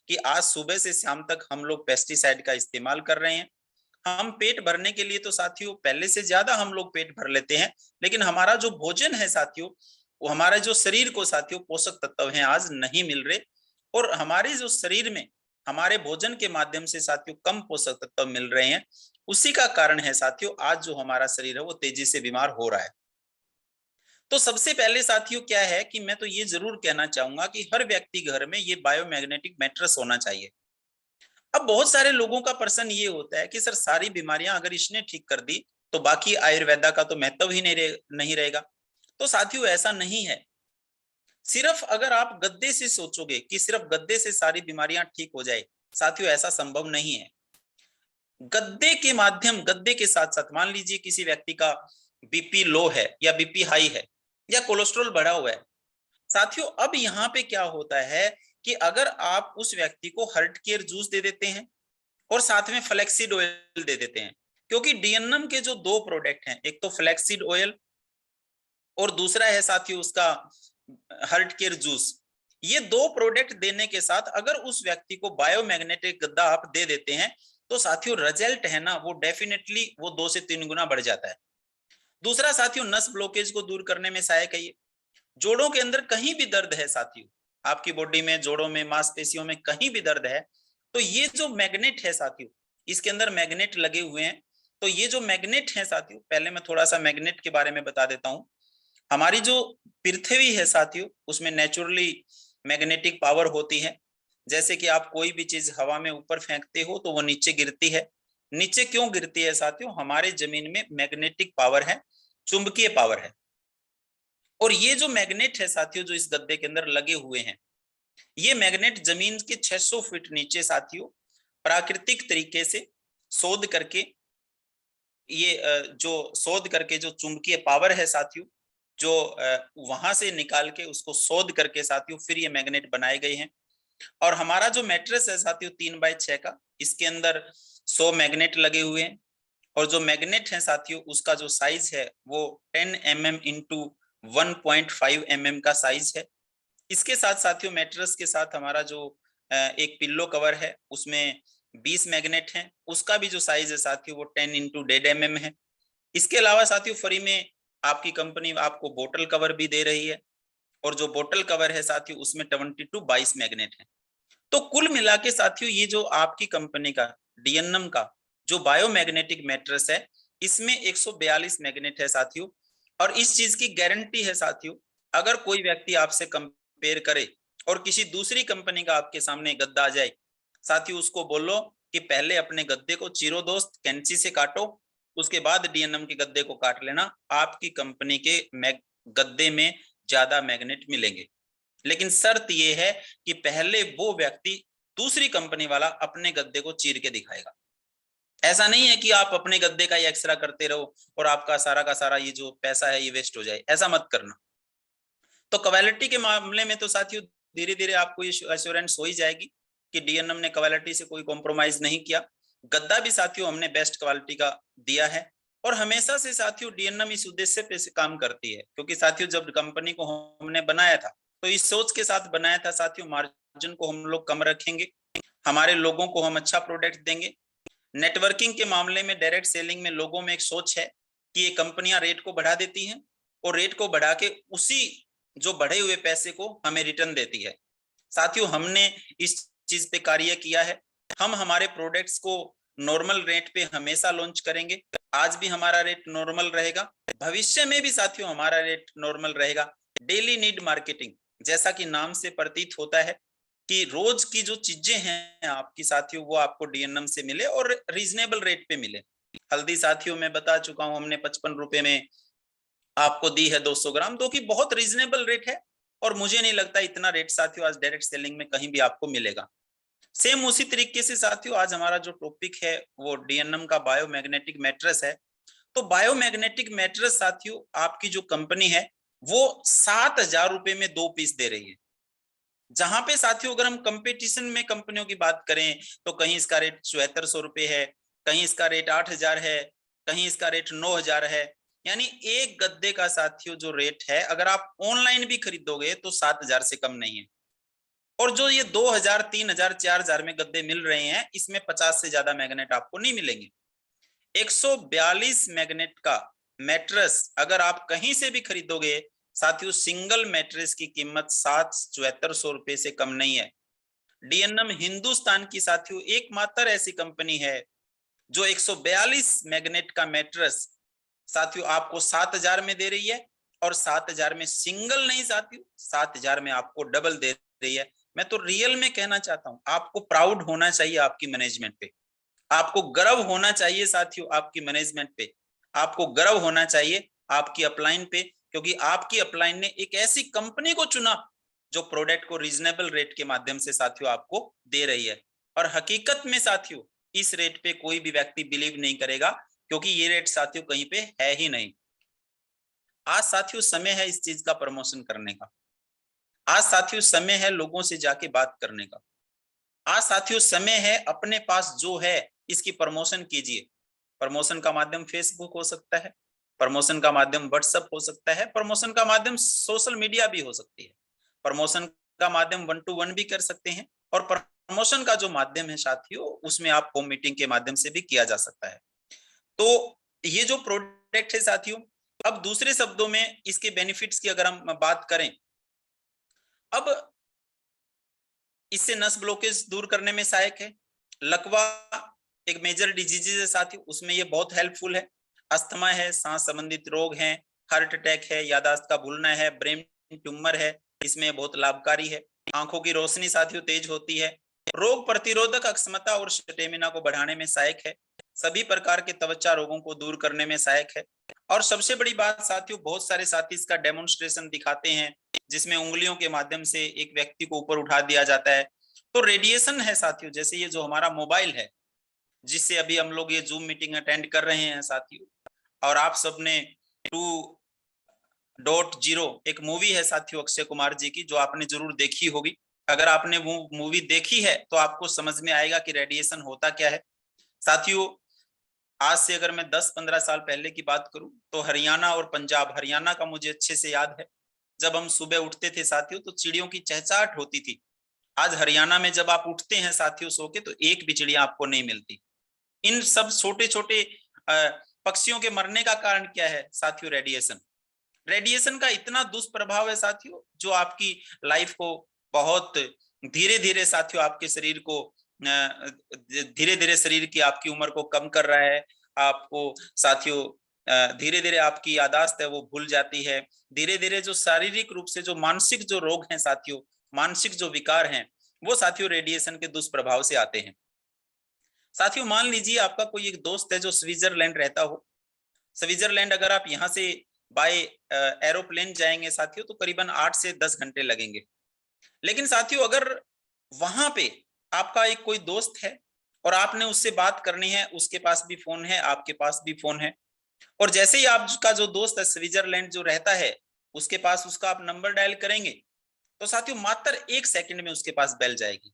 A: कि आज सुबह से शाम तक हम लोग पेस्टिसाइड का इस्तेमाल कर रहे हैं। हम पेट भरने के लिए तो साथियों पहले से ज्यादा हम लोग पेट भर लेते हैं, लेकिन हमारा जो भोजन है साथियों, वो हमारे जो शरीर को साथियों पोषक तत्व हैं आज नहीं मिल रहे, और हमारे जो शरीर में हमारे भोजन के माध्यम से साथियों कम पोषक तत्व मिल रहे हैं। उसी का कारण है साथियों आज जो हमारा शरीर है वो तेजी से बीमार हो रहा है। तो सबसे पहले साथियों क्या है कि मैं तो ये जरूर कहना चाहूंगा कि हर व्यक्ति घर में ये बायोमैग्नेटिक मैट्रेस होना चाहिए। अब बहुत सारे लोगों का प्रश्न ये होता है कि सर सारी बीमारियां अगर इसने ठीक कर दी तो बाकी आयुर्वेदा का तो महत्व ही नहीं रहेगा। तो साथियों ऐसा नहीं है। सिर्फ अगर आप गद्दे से सोचोगे कि सिर्फ गद्दे से सारी बीमारियां ठीक हो जाए, साथियों ऐसा संभव नहीं है। गद्दे के माध्यम, गद्दे के साथ साथ मान लीजिए किसी व्यक्ति का बीपी लो है या बीपी हाई है या कोलेस्ट्रॉल बढ़ा हुआ है, साथियों अब यहाँ पे क्या होता है कि अगर आप उस व्यक्ति को हार्ट केयर जूस दे देते हैं और साथ में फ्लैक्सीड ऑयल दे देते हैं, क्योंकि डीएनएम के जो दो प्रोडक्ट हैं, एक तो फ्लैक्सीड ऑयल और दूसरा है साथियों उसका हार्ट केयर जूस, ये दो प्रोडक्ट देने के साथ अगर उस व्यक्ति को बायोमैग्नेटिक गद्दा आप दे देते हैं तो साथियों रिजल्ट है ना वो डेफिनेटली वो 2 से 3 गुना बढ़ जाता है। दूसरा साथियों नस ब्लॉकेज को दूर करने में सहायक है ये। जोड़ों के अंदर कहीं भी दर्द है साथियों, आपकी बॉडी में, जोड़ों में, मांसपेशियों में कहीं भी दर्द है, तो ये जो मैग्नेट है साथियों, इसके अंदर मैग्नेट लगे हुए हैं। तो ये जो मैग्नेट है साथियों, पहले मैं थोड़ा सा मैग्नेट के बारे में बता देता हूं। हमारी जो पृथ्वी है साथियों उसमें नेचुरली मैग्नेटिक पावर होती है। जैसे कि आप कोई भी चीज हवा में ऊपर फेंकते हो तो वो नीचे गिरती है। नीचे क्यों गिरती है साथियों? हमारे जमीन में मैग्नेटिक पावर है, चुंबकीय पावर है। और ये जो मैग्नेट है साथियों जो इस गद्दे के अंदर लगे हुए हैं, ये मैग्नेट जमीन के 600 फीट नीचे साथियों प्राकृतिक तरीके से शोध करके, ये जो शोध करके जो चुंबकीय पावर है साथियों, जो वहां से निकाल के उसको शोध करके साथियों फिर ये मैग्नेट बनाए गए हैं। और हमारा जो मैट्रेस है साथियों 3x6 का, इसके अंदर 100 मैग्नेट लगे हुए हैं। और जो मैग्नेट है साथियों उसका जो साइज है वो 10 mm इंटू 1.5 mm का साइज है। इसके साथ साथियों मैट्रेस के साथ हमारा जो एक पिल्लो कवर है उसमें 20 मैग्नेट हैं, उसका भी जो साइज है साथियों वो 10 इंटू 1.5 mm है। इसके अलावा साथियों फ्री में आपकी कंपनी आपको बोतल कवर भी दे रही है, और जो बोतल कवर है साथियों उसमें 22 मैग्नेट है। तो कुल मिला के साथियों ये जो आपकी कंपनी का डीएनएम का जो बायोमैग्नेटिक मैट्रेस है, इसमें 142 मैग्नेट है साथियों। और इस चीज की गारंटी है साथियों, अगर कोई व्यक्ति आपसे कंपेयर करे और किसी दूसरी कंपनी का आपके सामने गद्दा आ जाए, साथियों उसको बोलो कि पहले अपने गद्दे को चीरो दोस्त, कैंची से काटो, उसके बाद डीएनएम के गद्दे को काट लेना, आपकी कंपनी के गद्दे में ज्यादा मैग्नेट मिलेंगे। लेकिन शर्त यह है कि पहले वो व्यक्ति दूसरी कंपनी वाला अपने गद्दे को चीर के दिखाएगा। ऐसा नहीं है कि आप अपने गद्दे का ही एक्सरा करते रहो और आपका सारा का सारा ये जो पैसा है ये वेस्ट हो जाए, ऐसा मत करना। तो क्वालिटी के मामले में तो साथियों धीरे धीरे आपको ये एश्योरेंस हो ही जाएगी कि डीएनएम ने क्वालिटी से कोई कॉम्प्रोमाइज नहीं किया। गद्दा भी साथियों हमने बेस्ट क्वालिटी का दिया है, और हमेशा से साथियों डीएनएम इस उद्देश्य पे काम करती है, क्योंकि साथियों जब कंपनी को हमने बनाया था तो इस सोच के साथ बनाया था साथियों, मार्जिन को हम लोग कम रखेंगे, हमारे लोगों को हम अच्छा प्रोडक्ट देंगे। नेटवर्किंग के मामले में, डायरेक्ट सेलिंग में लोगों में एक सोच है कि ये कंपनियां रेट को बढ़ा देती हैं और रेट को बढ़ा के उसी जो बढ़े हुए पैसे को हमें रिटर्न देती है। साथियों हमने इस चीज पे कार्य किया है। हम हमारे प्रोडक्ट्स को नॉर्मल रेट पे हमेशा लॉन्च करेंगे। आज भी हमारा रेट नॉर्मल रहेगा, भविष्य में भी साथियों हमारा रेट नॉर्मल रहेगा। डेली नीड मार्केटिंग, जैसा कि नाम से प्रतीत होता है कि रोज की जो चीजें हैं आपकी साथियों वो आपको डीएनएम से मिले और रीजनेबल रेट पे मिले। हल्दी साथियों मैं बता चुका हूं, हमने 55 रुपए में आपको दी है 200 ग्राम, जो कि बहुत रीजनेबल रेट है, और मुझे नहीं लगता इतना रेट साथियों आज डायरेक्ट सेलिंग में कहीं भी आपको मिलेगा। सेम उसी तरीके से साथियों आज हमारा जो टॉपिक है वो डीएनएम का बायोमैग्नेटिक मैट्रेस है। तो बायोमैग्नेटिक मैट्रेस साथियों आपकी जो कंपनी है वो 7,000 रुपए में 2 पीस दे रही है। जहां पे साथियों अगर हम कंपटीशन में कंपनियों की बात करें तो कहीं इसका रेट 7400 रुपए है, कहीं इसका रेट 8,000 है, कहीं इसका रेट 9,000 है। यानी एक गद्दे का साथियों जो रेट है अगर आप ऑनलाइन भी खरीदोगे तो 7,000 से कम नहीं है। और जो ये 2,000, 3,000, 4,000 में गद्दे मिल रहे हैं इसमें 50 से ज्यादा मैग्नेट आपको नहीं मिलेंगे। 142 मैग्नेट का मैट्रेस अगर आप कहीं से भी खरीदोगे साथियों, सिंगल मैट्रेस की कीमत 7,7400 रुपए से कम नहीं है। डीएनएम हिंदुस्तान की साथियों एकमात्र ऐसी कंपनी है जो 142 मैग्नेट का मैट्रेस साथियों आपको 7,000 में दे रही है, और 7,000 में सिंगल नहीं साथियों, 7,000 में आपको डबल दे रही है। मैं तो रियल में कहना चाहता हूं, आपको प्राउड होना चाहिए आपकी मैनेजमेंट पे, आपको गर्व होना चाहिए साथियों आपकी मैनेजमेंट पे, आपको गर्व होना चाहिए आपकी अपलाइन पे, क्योंकि आपकी अपलाइन ने एक ऐसी कंपनी को चुना जो प्रोडक्ट को रीजनेबल रेट के माध्यम से साथियों आपको दे रही है। और हकीकत में साथियों इस रेट पे कोई भी व्यक्ति बिलीव नहीं करेगा, क्योंकि ये रेट साथियों कहीं पे है ही नहीं। आज साथियों समय है इस चीज का प्रमोशन करने का, आज साथियों समय है लोगों से जाके बात करने का, आज साथियों समय है अपने पास जो है इसकी प्रमोशन कीजिए। प्रमोशन का माध्यम फेसबुक हो सकता है, प्रमोशन का माध्यम व्हाट्सएप हो सकता है, प्रमोशन का माध्यम सोशल मीडिया भी हो सकती है, प्रमोशन का माध्यम 1-to-1 भी कर सकते हैं, और प्रमोशन का जो माध्यम है साथियों उसमें आप होम मीटिंग के माध्यम से भी किया जा सकता है। तो ये जो प्रोडक्ट है साथियों, अब दूसरे शब्दों में इसके बेनिफिट्स की अगर हम बात करें, अब इससे नस ब्लॉकेज दूर करने में सहायक है। लकवा एक मेजर डिजीज है साथियों, उसमें ये बहुत हेल्पफुल है। अस्थमा है, सांस संबंधित रोग हैं, हार्ट अटैक है, यादाश्त का भूलना है, ब्रेन ट्यूमर है, इसमें बहुत लाभकारी है। आंखों की रोशनी साथियों तेज होती है, रोग प्रतिरोधक क्षमता और स्टेमिना को बढ़ाने में सहायक है, सभी प्रकार के त्वचा रोगों को दूर करने में सहायक है। और सबसे बड़ी बात साथियों, बहुत सारे साथी इसका डेमोन्स्ट्रेशन दिखाते हैं जिसमें उंगलियों के माध्यम से एक व्यक्ति को ऊपर उठा दिया जाता है। तो रेडिएशन है साथियों, जैसे ये जो हमारा मोबाइल है जिससे अभी हम लोग ये जूम मीटिंग अटेंड कर रहे हैं साथियों, और आप सबने 2.0 एक मूवी है साथियों अक्षय कुमार जी की, जो आपने जरूर देखी होगी। अगर आपने वो मूवी देखी है तो आपको समझ में आएगा कि रेडिएशन होता क्या है। साथियों आज से अगर मैं 10-15 साल पहले की बात करूं तो हरियाणा और पंजाब, हरियाणा का मुझे अच्छे से याद है, जब हम सुबह उठते थे साथियों तो चिड़ियों की चहचहाट होती थी। आज हरियाणा में जब आप उठते हैं साथियों सो के तो एक भी चिड़िया आपको नहीं मिलती। इन सब छोटे छोटे पक्षियों के मरने का कारण क्या है साथियों? रेडिएशन। रेडिएशन का इतना दुष्प्रभाव है साथियों जो आपकी लाइफ को बहुत धीरे धीरे साथियों आपके शरीर को धीरे धीरे शरीर की आपकी उम्र को कम कर रहा है। आपको साथियों धीरे धीरे आपकी यादाश्त है वो भूल जाती है। धीरे धीरे जो शारीरिक रूप से जो मानसिक जो रोग हैं साथियों, मानसिक जो विकार हैं वो साथियों रेडिएशन के दुष्प्रभाव से आते हैं। साथियों मान लीजिए आपका कोई एक दोस्त है जो स्विट्जरलैंड रहता हो। स्विट्जरलैंड अगर आप यहाँ से बाय एरोप्लेन जाएंगे साथियों तो करीबन 8 से 10 घंटे लगेंगे। लेकिन साथियों अगर वहां पे आपका एक कोई दोस्त है और आपने उससे बात करनी है, उसके पास भी फोन है, आपके पास भी फोन है, और जैसे ही आपका जो दोस्त है स्विट्जरलैंड जो रहता है उसके पास उसका आप नंबर डायल करेंगे तो साथियों मात्र 1 सेकंड में उसके पास बेल जाएगी।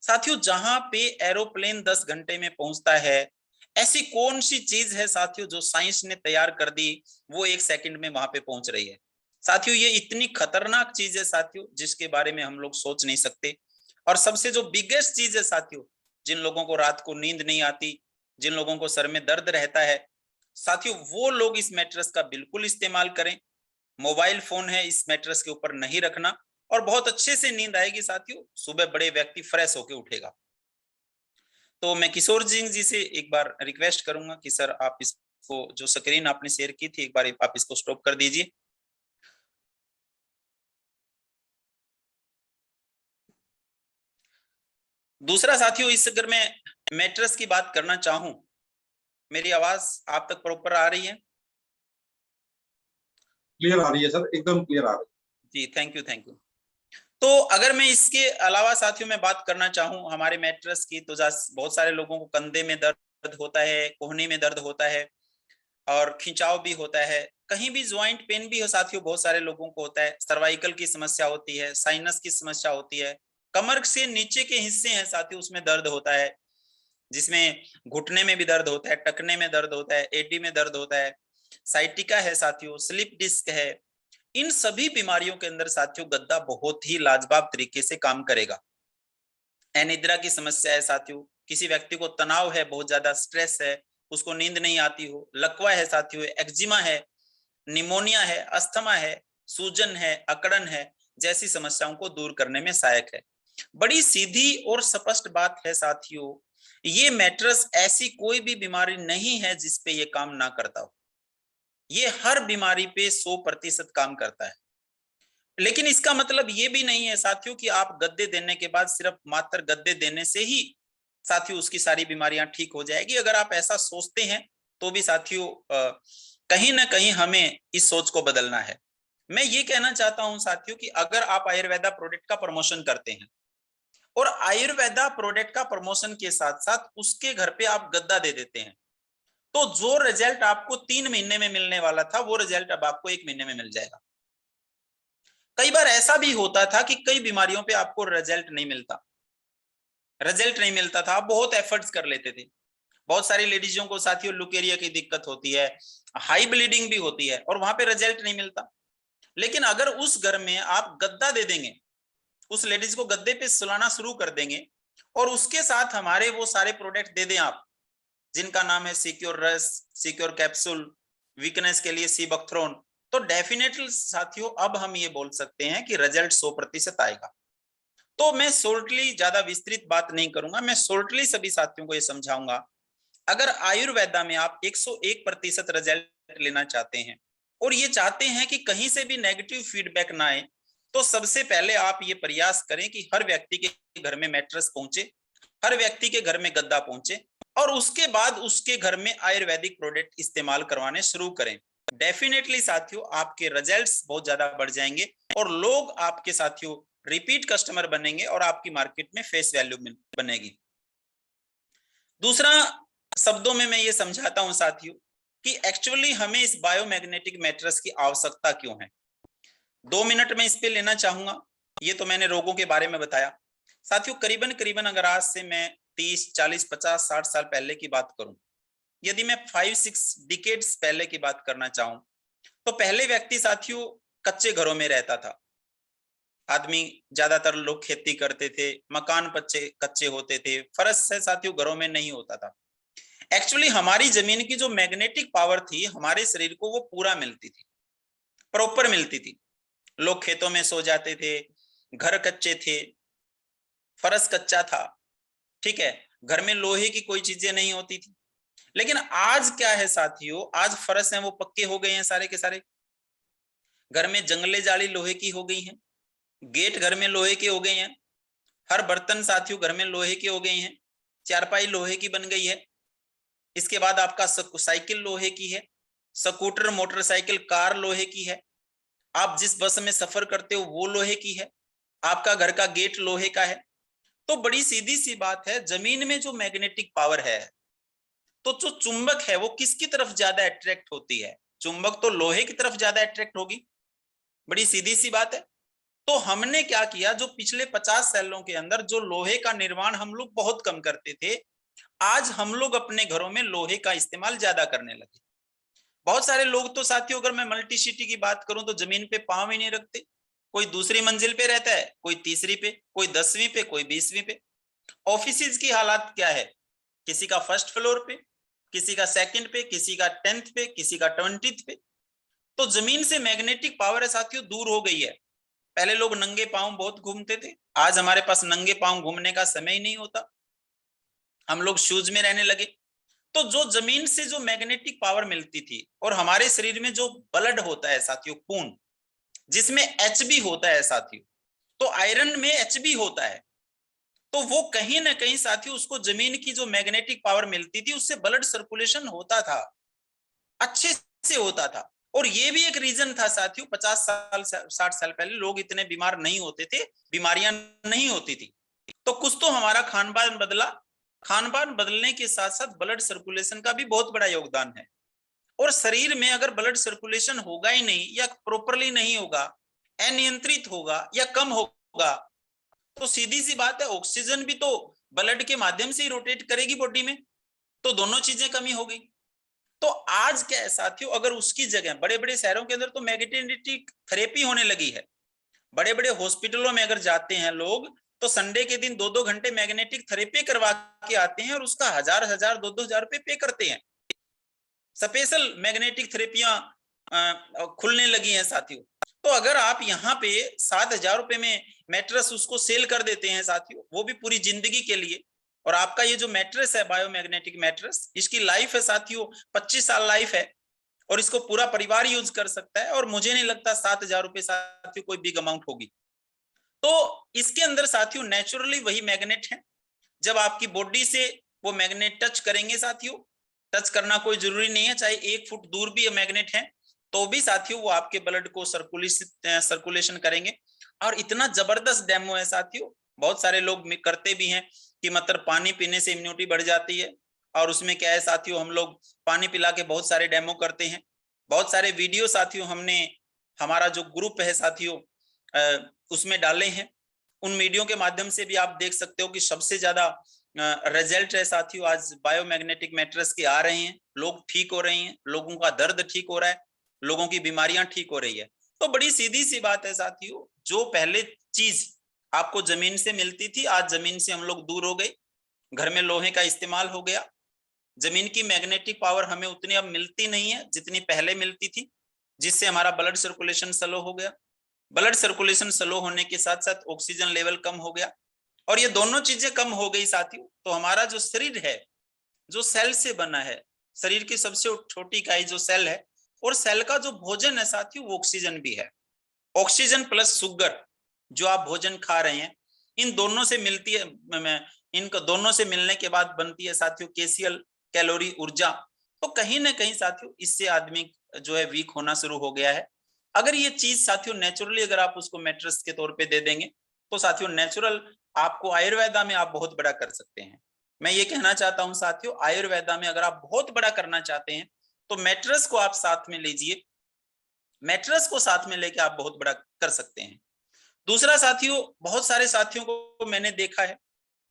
A: साथियों जहां पे एरोप्लेन 10 घंटे में पहुंचता है, ऐसी कौन सी चीज है साथियों जो साइंस ने तैयार कर दी वो 1 सेकंड में वहां पे पहुंच रही है? साथियों ये इतनी खतरनाक चीज है साथियों जिसके बारे में हम लोग सोच नहीं सकते। और सबसे जो बिगेस्ट चीज है साथियों, जिन लोगों को रात को नींद नहीं आती, जिन लोगों को सर में दर्द रहता है साथियों, वो लोग इस मैट्रेस का बिल्कुल इस्तेमाल करें। मोबाइल फोन है इस मैट्रेस के ऊपर नहीं रखना, और बहुत अच्छे से नींद आएगी साथियों, सुबह बड़े व्यक्ति फ्रेश होकर उठेगा। तो मैं किशोर जी से एक बार रिक्वेस्ट करूंगा कि सर आप इसको जो स्क्रीन आपने शेयर की थी एक बार आप इसको स्टॉप कर दीजिए। दूसरा साथियों, इस अगर मैं मैट्रेस की बात करना चाहूं, मेरी आवाज आप तक प्रॉपर आ रही है?
B: क्लियर आ रही है सर, एकदम क्लियर आ रही है
A: जी, थैंक यू थैंक यू। तो अगर मैं इसके अलावा साथियों में बात करना चाहूं हमारे मैट्रेस की, तो बहुत सारे लोगों को कंधे में दर्द होता है, कोहनी में दर्द होता है, और खिंचाव भी होता है, कहीं भी ज्वाइंट पेन भी हो साथियों, बहुत सारे लोगों को होता है, सर्वाइकल की समस्या होती है, साइनस की समस्या होती है, कमर से नीचे के हिस्से हैं साथियों उसमें दर्द होता है, जिसमें घुटने में भी दर्द होता है, टखने में दर्द होता है, एडी में दर्द होता है, साइटिका है साथियों, स्लिप डिस्क है। इन सभी बीमारियों के अंदर साथियों गद्दा बहुत ही लाजवाब तरीके से काम करेगा। अनिद्रा की समस्या है साथियों, किसी व्यक्ति को तनाव है, बहुत ज्यादा स्ट्रेस है, उसको नींद नहीं आती हो, लकवा है साथियों, एक्जिमा है, निमोनिया है, अस्थमा है, सूजन है, अकड़न है, जैसी समस्याओं को दूर करने में सहायक है। बड़ी सीधी और स्पष्ट बात है साथियों, ये मैट्रेस ऐसी कोई भी बीमारी नहीं है जिस पे ये काम ना करता हो, ये हर बीमारी पे 100% काम करता है। लेकिन इसका मतलब ये भी नहीं है साथियों कि आप गद्दे देने के बाद सिर्फ मात्र गद्दे देने से ही साथियों उसकी सारी बीमारियां ठीक हो जाएगी। अगर आप ऐसा सोचते हैं तो भी साथियों कहीं ना कहीं हमें इस सोच को बदलना है। मैं ये कहना चाहता हूं साथियों कि अगर आप आयुर्वेदा प्रोडक्ट का प्रमोशन करते हैं और आयुर्वेदा प्रोडक्ट का प्रमोशन के साथ साथ उसके घर पे आप गद्दा दे देते हैं, तो जो रिजल्ट आपको 3 महीने में मिलने वाला था वो रिजल्ट अब आपको 1 महीने में मिल जाएगा। कई बार ऐसा भी होता था कि कई बीमारियों पे आपको रिजल्ट नहीं मिलता था, आप बहुत एफर्ट्स कर लेते थे। बहुत सारी लेडीजों को साथियों लुकेरिया की दिक्कत होती है, हाई ब्लीडिंग भी होती है और वहां पे रिजल्ट नहीं मिलता। लेकिन अगर उस घर में आप गद्दा दे देंगे, उस लेडीज को गद्दे पे सुलाना शुरू कर देंगे और उसके साथ हमारे वो सारे प्रोडक्ट दे दें आप, जिनका नाम है सिक्योर रस, सिक्योर कैप्सूल, वीकनेस के लिए सीबकथ्रोन, तो डेफिनेटली साथियों अब हम ये बोल सकते हैं कि रिजल्ट 100% आएगा। तो मैं शॉर्टली ज्यादा विस्तृत बात नहीं करूंगा, मैं शॉर्टली सभी साथियों को ये समझाऊंगा। अगर आयुर्वेदा में आप 101% रिजल्ट लेना चाहते हैं और ये चाहते हैं कि कहीं से भी नेगेटिव फीडबैक ना आए, तो सबसे पहले आप ये प्रयास करें कि हर व्यक्ति के घर में मैट्रेस पहुंचे, हर व्यक्ति के घर में गद्दा पहुंचे और उसके बाद उसके घर में आयुर्वेदिक प्रोडक्ट इस्तेमाल करवाने शुरू करें। डेफिनेटली साथियों आपके रिजल्ट्स बहुत ज्यादा बढ़ जाएंगे और लोग आपके साथियों रिपीट कस्टमर बनेंगे और आपकी मार्केट में फेस वैल्यू बनेगी। दूसरा शब्दों में मैं ये समझाता हूं साथियों कि एक्चुअली हमें इस बायोमैग्नेटिक मैट्रेस की आवश्यकता क्यों है। 2 मिनट में इस पे लेना चाहूंगा। ये तो मैंने रोगों के बारे में बताया साथियों। करीबन करीबन अगर आज से मैं 30, 40, 50, 60 साल पहले की बात करूं, यदि मैं 5-6 डिकेड्स पहले की बात करना चाहूं, तो पहले व्यक्ति साथियों कच्चे घरों में रहता था। आदमी ज्यादातर लोग खेती करते थे, मकान कच्चे होते थे, फर्श से साथियों घरों में नहीं होता था। एक्चुअली हमारी जमीन की जो मैग्नेटिक पावर थी हमारे शरीर को वो पूरा मिलती थी, प्रॉपर मिलती थी। लोग खेतों में सो जाते थे, घर कच्चे थे, फर्श कच्चा था, ठीक है, घर में लोहे की कोई चीजें नहीं होती थी। लेकिन आज क्या है साथियों, आज फर्श हैं वो पक्के हो गए हैं सारे के सारे, घर में जंगले जाली लोहे की हो गई हैं, गेट घर में लोहे के हो गए हैं, हर बर्तन साथियों घर में लोहे के हो गए हैं, चारपाई लोहे की बन गई है। इसके बाद आपका साइकिल लोहे की है, स्कूटर, मोटरसाइकिल, कार लोहे की है, आप जिस बस में सफर करते हो वो लोहे की है, आपका घर का गेट लोहे का है। तो बड़ी सीधी सी बात है, जमीन में जो मैग्नेटिक पावर है, तो जो चुंबक है वो किसकी तरफ ज्यादा अट्रैक्ट होती है? चुंबक तो लोहे की तरफ ज्यादा अट्रैक्ट होगी। बड़ी सीधी सी बात है। तो हमने क्या किया, जो पिछले 50 सालों के अंदर जो लोहे का निर्माण हम लोग बहुत कम करते थे, आज हम लोग अपने घरों में लोहे का इस्तेमाल ज्यादा करने लगे। बहुत सारे लोग तो साथियों, अगर मैं मल्टी सिटी की बात करूं तो जमीन पे पांव ही नहीं रखते। कोई दूसरी मंजिल पे रहता है, कोई तीसरी पे, कोई 10वीं पे, कोई 20वीं पे। ऑफिसेज की हालात क्या है, किसी का फर्स्ट फ्लोर पे, किसी का सेकंड पे, किसी का 10th पे, किसी का 20th पे। तो जमीन से मैग्नेटिक पावर है साथियों दूर हो गई है। पहले लोग नंगे पांव बहुत घूमते थे, आज हमारे पास नंगे पांव घूमने का समय ही नहीं होता, हम लोग शूज में रहने लगे। तो जो जमीन से जो मैग्नेटिक पावर मिलती थी और हमारे शरीर में जो ब्लड होता है साथियों, खून, जिसमें एचबी होता है साथियों, तो आयरन में एचबी होता है, तो वो कहीं ना कहीं साथियों उसको जमीन की जो मैग्नेटिक पावर मिलती थी उससे ब्लड सर्कुलेशन होता था, अच्छे से होता था। और ये भी एक रीजन था साथियों, 50 साल 60 साल पहले लोग इतने बीमार नहीं होते थे, बीमारियां नहीं होती थी। तो कुछ तो हमारा खान पान बदला, खान पान बदलने के साथ साथ ब्लड सर्कुलेशन का भी बहुत बड़ा योगदान है। और शरीर में अगर ब्लड सर्कुलेशन होगा ही नहीं या प्रॉपरली नहीं होगा, अनियंत्रित होगा या कम होगा, तो सीधी सी बात है ऑक्सीजन भी तो ब्लड के माध्यम से ही रोटेट करेगी बॉडी में, तो दोनों चीजें कमी हो गई। तो आज क्या है साथियों, अगर उसकी जगह बड़े बड़े शहरों के अंदर तो मैग्नेटिक थेरेपी होने लगी है, बड़े बड़े हॉस्पिटलों में अगर जाते हैं लोग तो संडे के दिन 2-2 घंटे मैग्नेटिक थेरेपी करवा के आते हैं और उसका 1000-1000 2-2 हजार रुपए पे करते हैं। स्पेशल मैग्नेटिक थेरेपियां खुलने लगी हैं साथियों। तो अगर आप यहाँ पे 7,000 रुपए में मैट्रेस उसको सेल कर देते हैं साथियों, वो भी पूरी जिंदगी के लिए, और आपका ये जो मैट्रेस है बायोमैग्नेटिक मैट्रेस, इसकी लाइफ है साथियों 25 साल लाइफ है, और इसको पूरा परिवार यूज कर सकता है, और मुझे नहीं लगता 7,000 रुपए साथियों कोई बिग अमाउंट होगी। तो इसके अंदर साथियों नेचुरली वही मैग्नेट है, जब आपकी बॉडी से वो मैग्नेट टच करेंगे साथियों, टच करना कोई जरूरी नहीं है, चाहे 1 फुट दूर भी मैग्नेट है तो भी साथियों वो आपके ब्लड को सर्कुलेशन करेंगे। और इतना जबरदस्त डेमो है साथियों, बहुत सारे लोग करते भी हैं कि मतलब पानी पीने से इम्यूनिटी बढ़ जाती है, और उसमें क्या है साथियों, हम लोग पानी पिला के बहुत सारे डेमो करते हैं, बहुत सारे वीडियो साथियों हमने हमारा जो ग्रुप है साथियों उसमें डाले हैं। उन वीडियो के माध्यम से भी आप देख सकते हो कि सबसे ज्यादा रिजल्ट है साथियों आज बायोमैग्नेटिक मैट्रेस के आ रहे हैं, लोग ठीक हो रहे हैं, लोगों का दर्द ठीक हो रहा है, लोगों की बीमारियां ठीक हो रही है। तो बड़ी सीधी सी बात है साथियों, जो पहले चीज आपको जमीन से मिलती थी, आज जमीन से हम लोग दूर हो गए, घर में लोहे का इस्तेमाल हो गया, जमीन की मैग्नेटिक पावर हमें उतनी अब मिलती नहीं है जितनी पहले मिलती थी, जिससे हमारा ब्लड सर्कुलेशन स्लो हो गया। ब्लड सर्कुलेशन स्लो होने के साथ साथ ऑक्सीजन लेवल कम हो गया, और ये दोनों चीजें कम हो गई साथियों, तो हमारा जो शरीर है जो सेल से बना है, शरीर की सबसे छोटी इकाई जो सेल है, और सेल का जो भोजन है साथियों वो ऑक्सीजन भी है। ऑक्सीजन प्लस शुगर जो आप भोजन खा रहे हैं, इन दोनों से मिलती है, इनका दोनों से मिलने के बाद बनती है साथियों केसीएल, कैलोरी, ऊर्जा। तो कहीं ना कहीं साथियों इससे आदमी जो है वीक होना शुरू हो गया है। अगर ये चीज साथियों नेचुरली अगर आप उसको मैट्रेस के तौर पे दे देंगे तो साथियों नेचुरल आपको आयुर्वेदा में आप बहुत बड़ा कर सकते हैं। मैं ये कहना चाहता हूं साथियों, आयुर्वेदा में अगर आप बहुत बड़ा करना चाहते हैं तो मैट्रेस को आप साथ में लीजिए, मैट्रेस को साथ में लेके आप बहुत बड़ा कर सकते हैं। दूसरा साथियों, बहुत सारे साथियों को मैंने देखा है,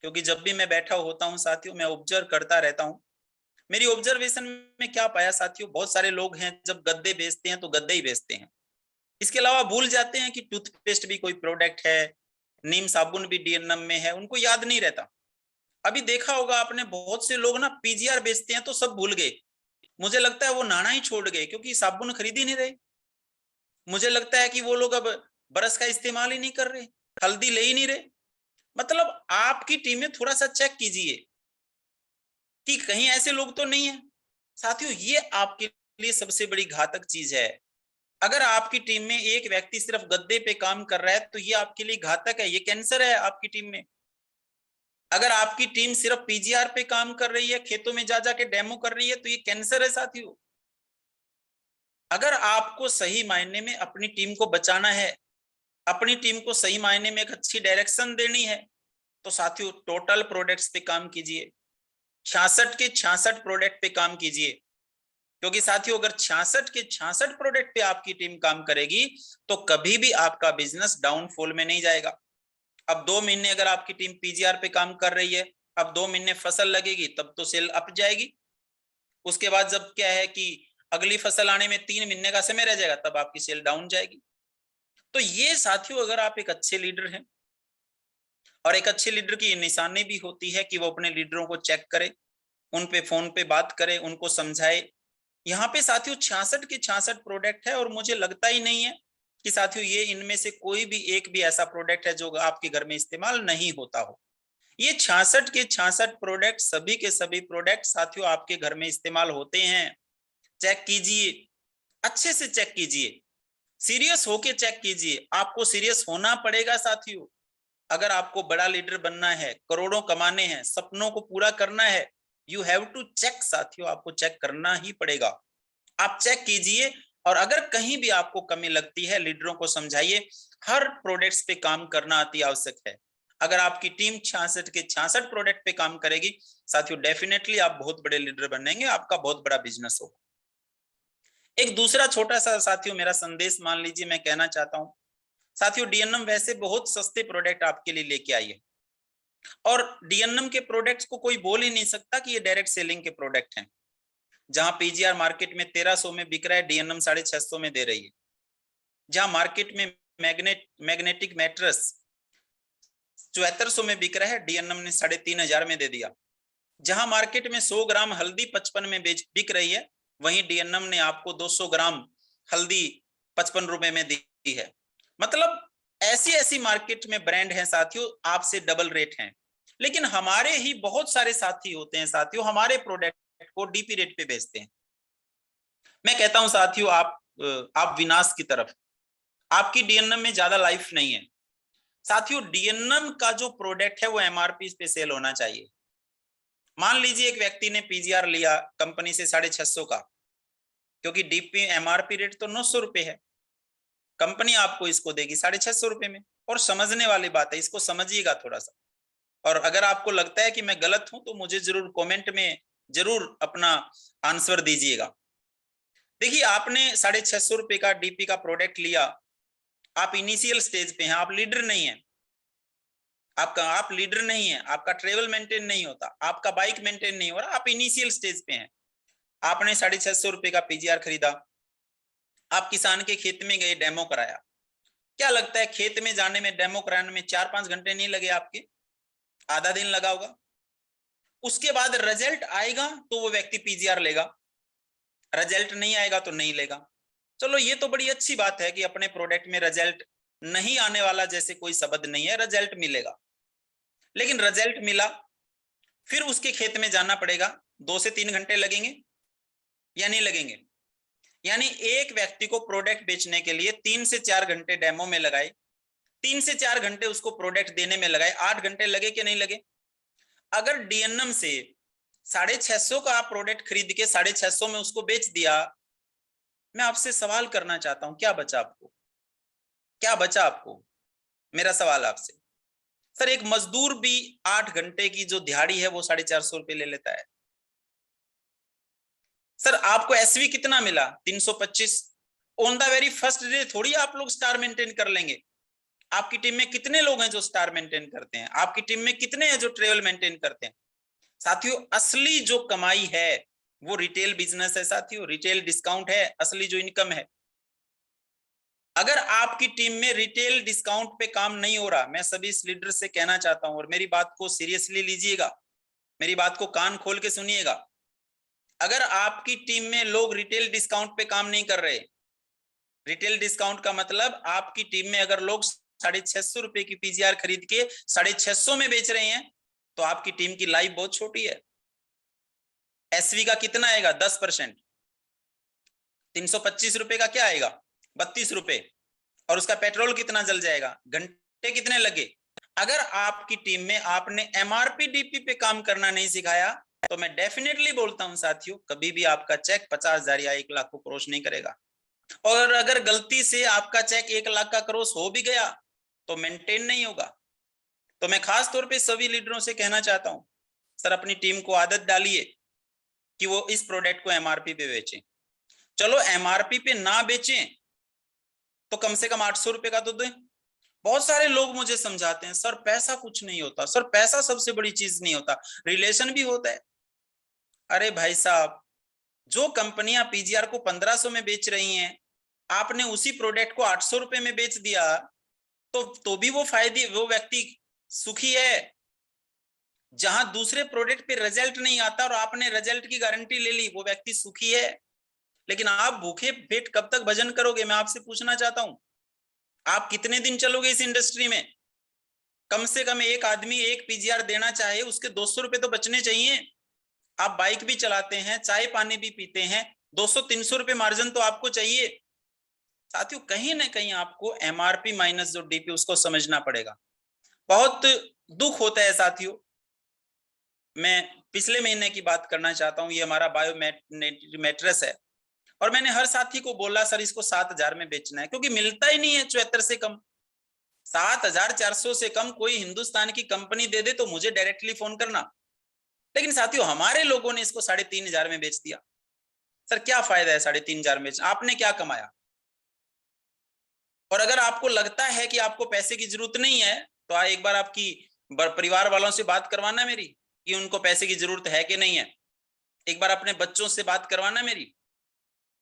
A: क्योंकि जब भी मैं बैठा होता हूं साथियों मैं ऑब्जर्व करता रहता हूं। मेरी ऑब्जर्वेशन में क्या पाया साथियों, बहुत सारे लोग हैं जब गद्दे बेचते हैं तो गद्दे ही बेचते हैं, इसके अलावा भूल जाते हैं कि टूथपेस्ट भी कोई प्रोडक्ट है, नीम साबुन भी डीएनएम में है, उनको याद नहीं रहता। अभी देखा होगा आपने बहुत से लोग ना पीजीआर बेचते हैं तो सब भूल गए, मुझे लगता है वो नहाना ही छोड़ गए क्योंकि साबुन खरीद ही नहीं रहे। मुझे लगता है कि वो लोग अब ब्रश का इस्तेमाल ही नहीं कर रहे, हल्दी ले ही नहीं रहे। मतलब आपकी टीम में थोड़ा सा चेक कीजिए कि कहीं ऐसे लोग तो नहीं है। साथियों ये आपके लिए सबसे बड़ी घातक चीज है। अगर आपकी टीम में एक व्यक्ति सिर्फ गद्दे पे काम कर रहा है तो ये आपके लिए घातक है, ये कैंसर है आपकी टीम में। अगर आपकी टीम सिर्फ पीजीआर पे काम कर रही है, खेतों में जा जाके डेमो कर रही है, तो ये कैंसर है साथियों। अगर आपको सही मायने में अपनी टीम को बचाना है, अपनी टीम को सही मायने में एक अच्छी डायरेक्शन देनी है, तो साथियों टोटल प्रोडक्ट्स पे काम कीजिए, 66 के 66 प्रोडक्ट पे काम कीजिए। क्योंकि साथियों अगर 66 के 66 प्रोडक्ट पे आपकी टीम काम करेगी तो कभी भी आपका बिजनेस डाउनफॉल में नहीं जाएगा। अब 2 महीने अगर आपकी टीम पीजीआर पे काम कर रही है, अब 2 महीने फसल लगेगी तब तो सेल अप जाएगी। उसके बाद जब क्या है कि अगली फसल आने में 3 महीने का समय रह जाएगा तब आपकी सेल डाउन जाएगी। तो ये साथियों अगर आप एक अच्छे लीडर हैं, और एक अच्छे लीडर की निशानी भी होती है कि वो अपने लीडरों को चेक करे, उन पे फोन पे बात करे, उनको समझाए। यहाँ पे साथियों 66 के 66 प्रोडक्ट है, और मुझे लगता ही नहीं है कि साथियों ये इनमें से कोई भी एक भी ऐसा प्रोडक्ट है जो आपके घर में इस्तेमाल नहीं होता हो। ये 66 के 66 प्रोडक्ट सभी के सभी प्रोडक्ट साथियों आपके घर में इस्तेमाल होते हैं। चेक कीजिए, अच्छे से चेक कीजिए, सीरियस होके चेक कीजिए। आपको सीरियस होना पड़ेगा साथियों। अगर आपको बड़ा लीडर बनना है, करोड़ों कमाने हैं, सपनों को पूरा करना है, यू हैव टू चेक साथियों, आपको चेक करना ही पड़ेगा। आप चेक कीजिए, और अगर कहीं भी आपको कमी लगती है लीडरों को समझाइए। हर प्रोडक्ट्स पे काम करना अति आवश्यक है। अगर आपकी टीम 66 के 66 प्रोडक्ट पे काम करेगी साथियों, डेफिनेटली आप बहुत बड़े लीडर बनेंगे, आपका बहुत बड़ा बिजनेस होगा। एक दूसरा छोटा सा साथियों मेरा संदेश मान लीजिए मैं कहना चाहता हूं, साथियों डीएनएम वैसे बहुत सस्ते प्रोडक्ट आपके लिए लेके आई है, और डीएनएम के प्रोडक्ट्स को कोई बोल ही नहीं सकता कि ये डायरेक्ट सेलिंग के प्रोडक्ट हैं। जहां पीजीआर मार्केट में 1300 में बिक रहा है, डीएनएम 650 में दे रही है। जहां मार्केट में मैग्नेटिक मैट्रेस 7400 में बिक रहा है, डीएनएम ने 3500 में दे दिया। जहां मार्केट में 100 ग्राम हल्दी 55 में बिक रही है, वहीं डीएनएम ने आपको 200 ग्राम हल्दी 55 रुपए में दी है। मतलब ऐसी ऐसी मार्केट में ब्रांड हैं साथियों, आपसे डबल रेट हैं, लेकिन हमारे ही बहुत सारे साथी होते हैं साथियों, हमारे प्रोडक्ट को डीपी रेट पे बेचते हैं। मैं कहता हूं साथियों, आप विनाश की तरफ, आपकी डीएनएम में ज्यादा लाइफ नहीं है साथियों। डीएनएम का जो प्रोडक्ट है वो एमआरपी पे सेल होना चाहिए। मान लीजिए एक व्यक्ति ने पीजीआर लिया कंपनी से 650 का, क्योंकि डीपी एमआरपी रेट तो 900 रुपए है, कंपनी आपको इसको देगी 650 रुपए में। और समझने वाली बात है, इसको समझिएगा थोड़ा सा, और अगर आपको लगता है कि मैं गलत हूं तो मुझे जरूर कमेंट में जरूर अपना आंसर दीजिएगा। देखिए आपने 650 रुपए का डीपी का प्रोडक्ट लिया, आप इनिशियल स्टेज पे हैं, आप लीडर नहीं है, आप लीडर नहीं है, आपका ट्रेवल मेंटेन नहीं होता, आपका बाइक मेंटेन नहीं हो रहा, आप इनिशियल स्टेज पे हैं। आपने 650 रुपए का पीजीआर खरीदा, आप किसान के खेत में गए, डेमो कराया। क्या लगता है खेत में जाने में, डेमो कराने में 4-5 घंटे नहीं लगे आपके? आधा दिन लगा होगा। उसके बाद रिजल्ट आएगा तो वो व्यक्ति पीजीआर लेगा, रिजल्ट नहीं आएगा तो नहीं लेगा। चलो ये तो बड़ी अच्छी बात है कि अपने प्रोडक्ट में रिजल्ट नहीं आने वाला जैसे कोई शब्द नहीं है, रिजल्ट मिलेगा। लेकिन रिजल्ट मिला, फिर उसके खेत में जाना पड़ेगा, 2 से 3 घंटे लगेंगे या नहीं लगेंगे? यानी एक व्यक्ति को प्रोडक्ट बेचने के लिए 3 से 4 घंटे डेमो में लगाए, 3 से 4 घंटे उसको प्रोडक्ट देने में लगाए, 8 घंटे लगे कि नहीं लगे? अगर डीएनएम से 650 का आप प्रोडक्ट खरीद के 650 में उसको बेच दिया, मैं आपसे सवाल करना चाहता हूं, क्या बचा आपको? क्या बचा आपको? मेरा सवाल आपसे। सर एक मजदूर भी 8 घंटे की जो दिहाड़ी है वो 450 रुपए ले लेता है। सर आपको एसवी कितना मिला? 325। On the very first day थोड़ी आप लोग स्टार मेंटेन कर लेंगे। आपकी टीम में कितने लोग हैं जो स्टार मेंटेन करते हैं? आपकी टीम में कितने हैं जो ट्रेवल मेंटेन करते हैं? साथियों असली जो कमाई है वो रिटेल बिजनेस है साथियों, रिटेल डिस्काउंट है असली जो इनकम है। अगर आपकी टीम में रिटेल डिस्काउंट पे काम नहीं हो रहा, मैं सभी लीडर से कहना चाहता हूं, और मेरी बात को सीरियसली लीजिएगा, मेरी बात को कान खोल के सुनिएगा। अगर आपकी टीम में लोग रिटेल डिस्काउंट पे काम नहीं कर रहे, रिटेल डिस्काउंट का मतलब आपकी टीम में अगर लोग 650 रुपए की पीजीआर खरीद के 650 में बेच रहे हैं, तो आपकी टीम की लाइफ बहुत छोटी है। एसवी का कितना आएगा? 10%। 325 रुपए का क्या आएगा? 32 रुपए। और उसका पेट्रोल कितना जल जाएगा? घंटे कितने लगे? अगर आपकी टीम में आपने एमआरपी डीपी पे काम करना नहीं सिखाया, तो मैं डेफिनेटली बोलता हूं साथियों, कभी भी आपका चेक 50,000 या 1 लाख को क्रॉस नहीं करेगा। और अगर गलती से आपका चेक 1 लाख का क्रॉस हो भी गया तो मेंटेन नहीं होगा। तो मैं खास तौर पे सभी लीडरों से कहना चाहता हूं, सर अपनी टीम को आदत डालिए कि वो इस प्रोडक्ट को एमआरपी पे बेचें। चलो एमआरपी पे ना बेचें तो कम से कम 800 रुपए का तो दें। बहुत सारे लोग मुझे समझाते हैं, सर पैसा कुछ नहीं होता, सर पैसा सबसे बड़ी चीज नहीं होता, रिलेशन भी होता है। अरे भाई साहब, जो कंपनियां पीजीआर को 1500 में बेच रही हैं, आपने उसी प्रोडक्ट को 800 रुपए में बेच दिया, तो भी वो फायदे, वो व्यक्ति सुखी है। जहां दूसरे प्रोडक्ट पे रिजल्ट नहीं आता और आपने रिजल्ट की गारंटी ले ली, वो व्यक्ति सुखी है। लेकिन आप भूखे पेट कब तक भजन करोगे? मैं आपसे पूछना चाहता हूं, आप कितने दिन चलोगे इस इंडस्ट्री में? कम से कम एक आदमी एक पीजीआर देना चाहे, उसके 200 रुपए तो बचने चाहिए। आप बाइक भी चलाते हैं, चाय पानी भी पीते हैं, 200-300 रुपए मार्जिन तो आपको चाहिए। साथियों कहीं ना कहीं आपको एमआरपी माइनस जो डीपी उसको समझना पड़ेगा। बहुत दुख होता है साथियों, मैं पिछले महीने की बात करना चाहता हूं, ये हमारा बायो मैट्रेस है, और मैंने हर साथी को बोला सर इसको 7,000 में बेचना है, क्योंकि मिलता ही नहीं है 74 से कम। 7,400 से कम कोई हिंदुस्तान की कंपनी दे दे तो मुझे डायरेक्टली फोन करना। लेकिन साथियों हमारे लोगों ने इसको 3,500 में बेच दिया। सर क्या फायदा है 3,500 में, आपने क्या कमाया? और अगर आपको लगता है कि आपको पैसे की जरूरत नहीं है तो एक बार आपकी परिवार वालों से बात करवाना मेरी कि उनको पैसे की जरूरत है कि नहीं है। एक बार अपने बच्चों से बात करवाना मेरी,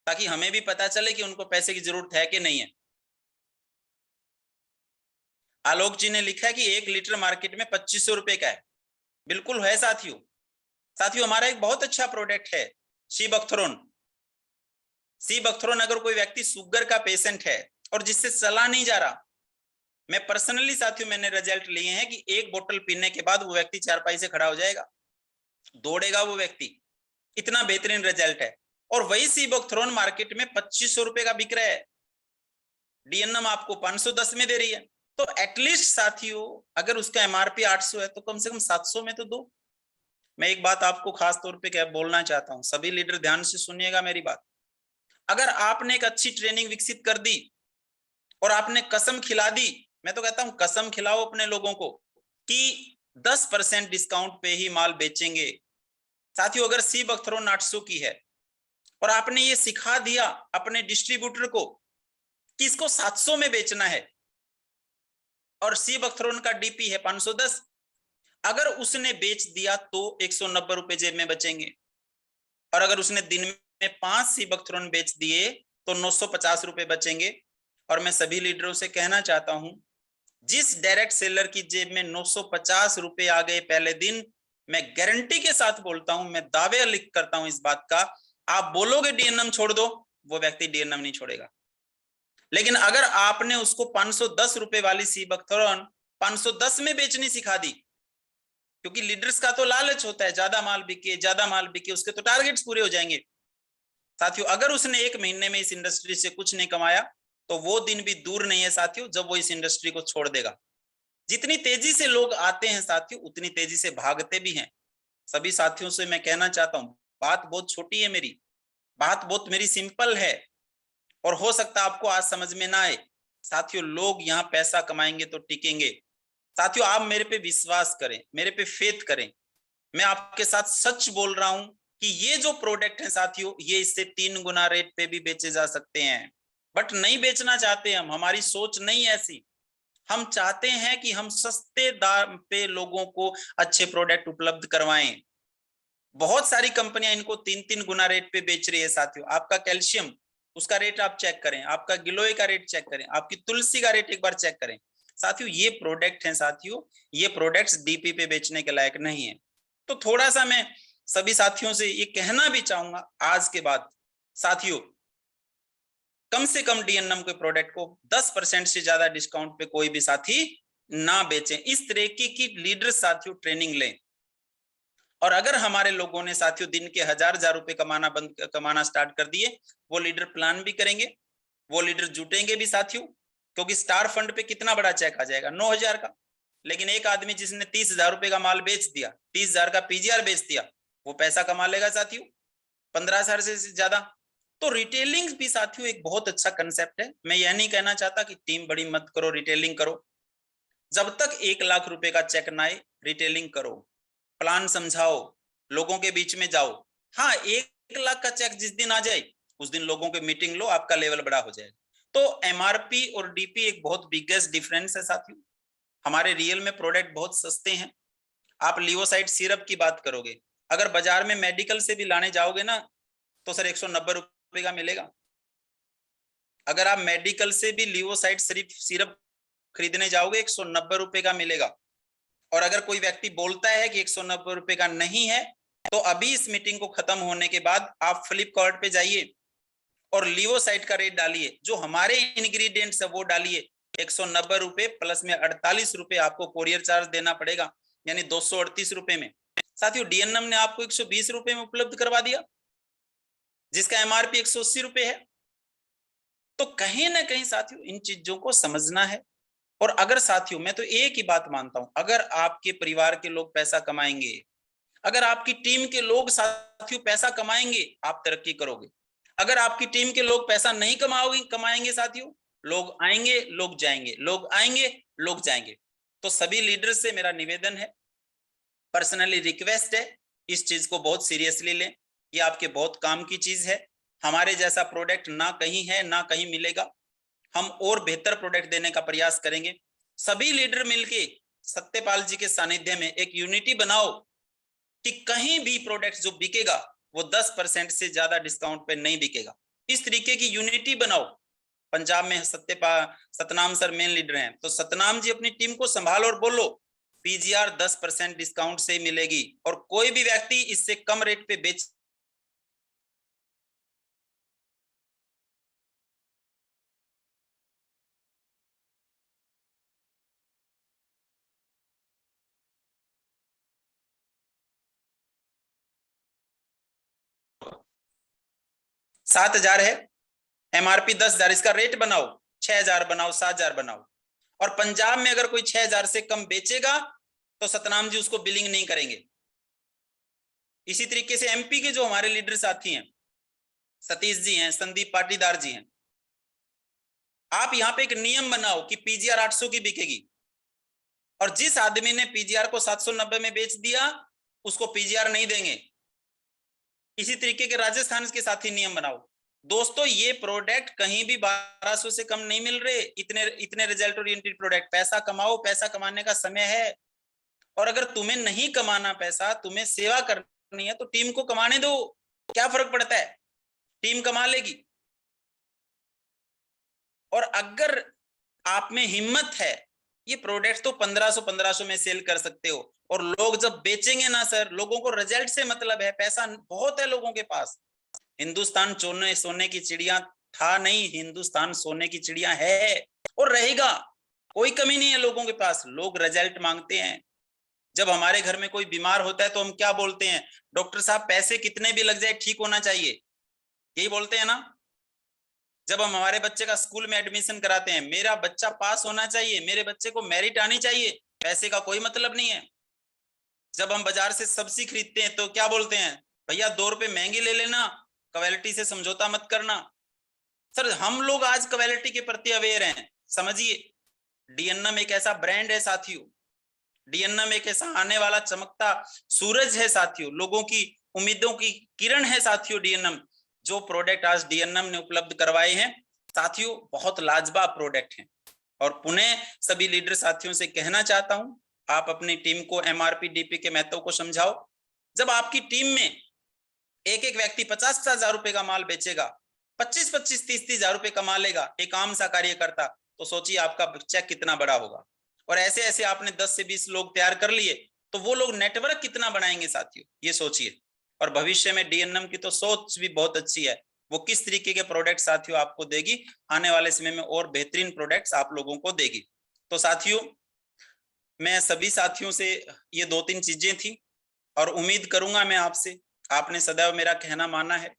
A: ताकि हमें भी पता चले कि उनको पैसे की जरूरत है कि नहीं है। आलोक जी ने लिखा है कि 1 लीटर मार्केट में 2500 रुपए का है। बिल्कुल है साथियों। साथियों हमारा एक बहुत अच्छा प्रोडक्ट है सीबकथ्रोन। सीबकथ्रोन अगर कोई व्यक्ति शुगर का पेशेंट है और जिससे चला नहीं जा रहा, मैं पर्सनली साथियों मैंने रिजल्ट लिए हैं कि 1 बोतल पीने के बाद वो व्यक्ति चारपाई से खड़ा हो जाएगा, दौड़ेगा वो व्यक्ति, इतना बेहतरीन रिजल्ट है। और वही सीबकथ्रोन मार्केट में 2500 रुपए का बिक रहा है, डीएनएम आपको 510 में दे रही है। तो एटलीस्ट साथियों अगर उसका एमआरपी 800 है तो कम से कम 700 में तो दो। मैं एक बात आपको खास तौर पे क्या बोलना चाहता हूं, सभी लीडर ध्यान से सुनिएगा मेरी बात। अगर आपने एक अच्छी ट्रेनिंग विकसित कर दी और आपने कसम खिला दी, मैं तो कहता हूं कसम खिलाओ अपने लोगों को कि 10% डिस्काउंट पे ही माल बेचेंगे। साथियों अगर सीबकथ्रोन 800 की है और आपने ये सिखा दिया अपने डिस्ट्रीब्यूटर को कि इसको 700 में बेचना है और सीबकथ्रोन का डीपी है 510, अगर उसने बेच दिया तो 190 रुपए जेब में बचेंगे। और अगर उसने दिन में 5 सीबकथ्रोन बेच दिए तो 950 रुपए बचेंगे। और मैं सभी लीडरों से कहना चाहता हूं, जिस डायरेक्ट सेलर की जेब में 950 रुपए आ गए पहले दिन, मैं गारंटी के साथ बोलता हूं, मैं दावे लिख करता हूं इस बात का, आप बोलोगे डीएनएम छोड़ दो, वो व्यक्ति डीएनएम नहीं छोड़ेगा। लेकिन अगर आपने उसको 510 रुपए वाली सीबकथ्रोन 510 में बेचनी सिखा दी, क्योंकि लीडर्स का तो लालच होता है ज्यादा माल बिके, ज्यादा माल बिके, उसके तो टारगेट्स पूरे हो जाएंगे। साथियों अगर उसने 1 महीने में इस इंडस्ट्री से कुछ नहीं कमाया तो वो दिन भी दूर नहीं है साथियों जब वो इस इंडस्ट्री को छोड़ देगा। जितनी तेजी से लोग आते हैं साथियों उतनी तेजी से भागते भी हैं। सभी साथियों से मैं कहना चाहता हूं, बात बहुत छोटी है मेरी, बात बहुत मेरी सिंपल है और हो सकता है आपको आज समझ में ना आए। साथियों लोग यहाँ पैसा कमाएंगे तो टिकेंगे। साथियों आप मेरे पे विश्वास करें, मेरे पे फेथ करें, मैं आपके साथ सच बोल रहा हूं कि ये जो प्रोडक्ट है साथियों ये इससे 3 गुना रेट पे भी बेचे जा सकते हैं। बट नहीं बेचना चाहते हम, हमारी सोच नहीं ऐसी। हम चाहते हैं कि हम सस्ते दाम पे लोगों को अच्छे प्रोडक्ट उपलब्ध करवाएं। बहुत सारी कंपनियां इनको 3-3 गुना रेट पे बेच रही है साथियों। आपका कैल्शियम उसका रेट आप चेक करें, आपका गिलोय का रेट चेक करें, आपकी तुलसी का रेट एक बार चेक करें। साथियों ये प्रोडक्ट हैं साथियों, ये प्रोडक्ट्स डीपी पे बेचने के लायक नहीं है। तो थोड़ा सा मैं सभी साथियों से ये कहना भी चाहूंगा आज के बाद, साथियों कम से कम डीएनएम के प्रोडक्ट को 10% से ज्यादा डिस्काउंट पे कोई भी साथी ना बेचें। इस तरीके की लीडर साथियों ट्रेनिंग लें। और अगर हमारे लोगों ने साथियों दिन के 1000 रुपए कमाना स्टार्ट कर दिए, वो लीडर प्लान भी करेंगे, वो लीडर जुटेंगे भी साथियों। क्योंकि स्टार फंड पे कितना बड़ा चेक आ जाएगा, 9000 का। लेकिन एक आदमी जिसने 30,000 रुपए का माल बेच दिया, 30,000 का पीजीआर बेच दिया, वो पैसा कमा लेगा साथियों 15,000 से ज्यादा। तो रिटेलिंग भी साथियों एक बहुत अच्छा कंसेप्ट है। मैं यह नहीं कहना चाहता कि टीम बड़ी मत करो, रिटेलिंग करो। जब तक 1 लाख रुपए का चेक ना आए रिटेलिंग करो, प्लान समझाओ, लोगों के बीच में जाओ। हाँ 1 लाख का चेक जिस दिन आ जाए उस दिन लोगों के मीटिंग लो, आपका लेवल बड़ा हो जाएगा। तो एमआरपी और डीपी एक बहुत बिगेस्ट डिफरेंस है साथियों। हमारे रियल में प्रोडक्ट बहुत सस्ते हैं। आप लिवोसाइड सिरप की बात करोगे, अगर बाजार में मेडिकल से भी लाने जाओगे ना तो सर 190 रुपए का मिलेगा। अगर आप मेडिकल से भी लिवोसाइड सिरप खरीदने जाओगे 190 रुपए का मिलेगा। और अगर कोई व्यक्ति बोलता है कि 190 रुपए का नहीं है तो अभी इस मीटिंग को खत्म होने के बाद आप फ्लिपकार्ट पे जाइए और लिवोसाइड का रेट डालिए, जो हमारे इंग्रेडिएंट्स है वो डालिए, 190 रुपए प्लस में 48 रुपए आपको कोरियर चार्ज देना पड़ेगा, यानी 238 रुपए में। साथियों डीएनएम ने आपको 120 रुपए में उपलब्ध करवा दिया, जिसका एमआरपी 180 रुपए है। तो कहीं ना कहीं साथियों इन चीजों को समझना है। और अगर साथियों मैं तो एक ही बात मानता हूं, अगर आपके परिवार के लोग पैसा कमाएंगे, अगर आपकी टीम के लोग साथियों पैसा कमाएंगे, आप तरक्की करोगे। अगर आपकी टीम के लोग पैसा नहीं कमाएंगे साथियों, लोग आएंगे लोग जाएंगे, लोग आएंगे लोग जाएंगे। तो सभी लीडर से मेरा निवेदन है, पर्सनली रिक्वेस्ट है, इस चीज को बहुत सीरियसली लें, ये आपके बहुत काम की चीज है। हमारे जैसा प्रोडक्ट ना कहीं है ना कहीं मिलेगा। हम और बेहतर प्रोडक्ट देने का प्रयास करेंगे। सभी लीडर मिलके सत्यपाल जी के सानिध्य में एक यूनिटी बनाओ कि कहीं भी प्रोडक्ट जो बिकेगा वो 10% से ज्यादा डिस्काउंट पे नहीं बिकेगा। इस तरीके की यूनिटी बनाओ। पंजाब में सतनाम सर मेन लीडर हैं, तो सतनाम जी अपनी टीम को संभालो और बोलो पीजीआर 10% डिस्काउंट से मिलेगी और कोई भी व्यक्ति इससे कम रेट पे बेच 7,000 है, एमआरपी 10,000, इसका रेट बनाओ 6,000 बनाओ, 7,000 बनाओ। और पंजाब में अगर कोई 6,000 से कम बेचेगा तो सतनाम जी उसको बिलिंग नहीं करेंगे। इसी तरीके से एमपी के जो हमारे लीडर साथी हैं, सतीश जी हैं, संदीप पाटीदार जी हैं, आप यहाँ पे एक नियम बनाओ कि पीजीआर 800 की बिकेगी और जिस आदमी ने पीजीआर को 790 में बेच दिया उसको पीजीआर नहीं देंगे। इसी तरीके के राजस्थान के साथ ही नियम बनाओ। दोस्तों ये प्रोडक्ट कहीं भी 1200 से कम नहीं मिल रहे। इतने रिजल्ट ओरिएंटेड प्रोडक्ट। पैसा कमाओ, पैसा कमाने का समय है। और अगर तुम्हें नहीं कमाना पैसा, तुम्हें सेवा करनी है तो टीम को कमाने दो। क्या फर्क पड़ता है, टीम कमा लेगी। और अगर आप में हिम्मत है, ये प्रोडक्ट तो 1500 में सेल कर सकते हो। और लोग जब बेचेंगे ना सर, लोगों को रिजल्ट से मतलब है, पैसा बहुत है लोगों के पास। हिंदुस्तान सोने की चिड़िया था नहीं, हिंदुस्तान सोने की चिड़िया है और रहेगा। कोई कमी नहीं है लोगों के पास। लोग रिजल्ट मांगते हैं। जब हमारे घर में कोई बीमार होता है तो हम क्या बोलते हैं, डॉक्टर साहब पैसे कितने भी लग जाए ठीक होना चाहिए, यही बोलते हैं ना। जब हम हमारे बच्चे का स्कूल में एडमिशन कराते हैं, मेरा बच्चा पास होना चाहिए, मेरे बच्चे को मेरिट आनी चाहिए, पैसे का कोई मतलब नहीं है। जब हम बाजार से सब्जी खरीदते हैं तो क्या बोलते हैं, भैया 2 रुपए महंगी ले लेना, क्वालिटी से समझौता मत करना। सर हम लोग आज क्वालिटी के प्रति अवेयर हैं। समझिए, डीएनएम एक ऐसा ब्रांड है साथियों, डीएनएम एक ऐसा आने वाला चमकता सूरज है साथियों, लोगों की उम्मीदों की किरण है साथियों डीएनएम। जो प्रोडक्ट आज डीएनएम ने उपलब्ध करवाए हैं साथियों, बहुत लाजवाब प्रोडक्ट हैं। और पुनः सभी लीडर साथियों से कहना चाहता हूं, आप अपनी टीम को एमआरपी डीपी के महत्व को समझाओ। जब आपकी टीम में एक एक व्यक्ति 50,000 रुपए का माल बेचेगा, 25-25, 30,000 रुपए कमा लेगा एक आम सा कार्यकर्ता, तो सोचिए आपका चेक कितना बड़ा होगा। और ऐसे ऐसे आपने 10 से 20 लोग तैयार कर लिए तो वो लोग नेटवर्क कितना बनाएंगे साथियों, ये सोचिए। और भविष्य में डीएनएम की तो सोच भी बहुत अच्छी है, वो किस तरीके के प्रोडक्ट साथियों आपको देगी, आने वाले समय में और बेहतरीन प्रोडक्ट्स आप लोगों को देगी। तो साथियों, मैं सभी साथियों से ये 2-3 चीजें थी और उम्मीद करूंगा मैं आपसे, आपने सदैव मेरा कहना माना है।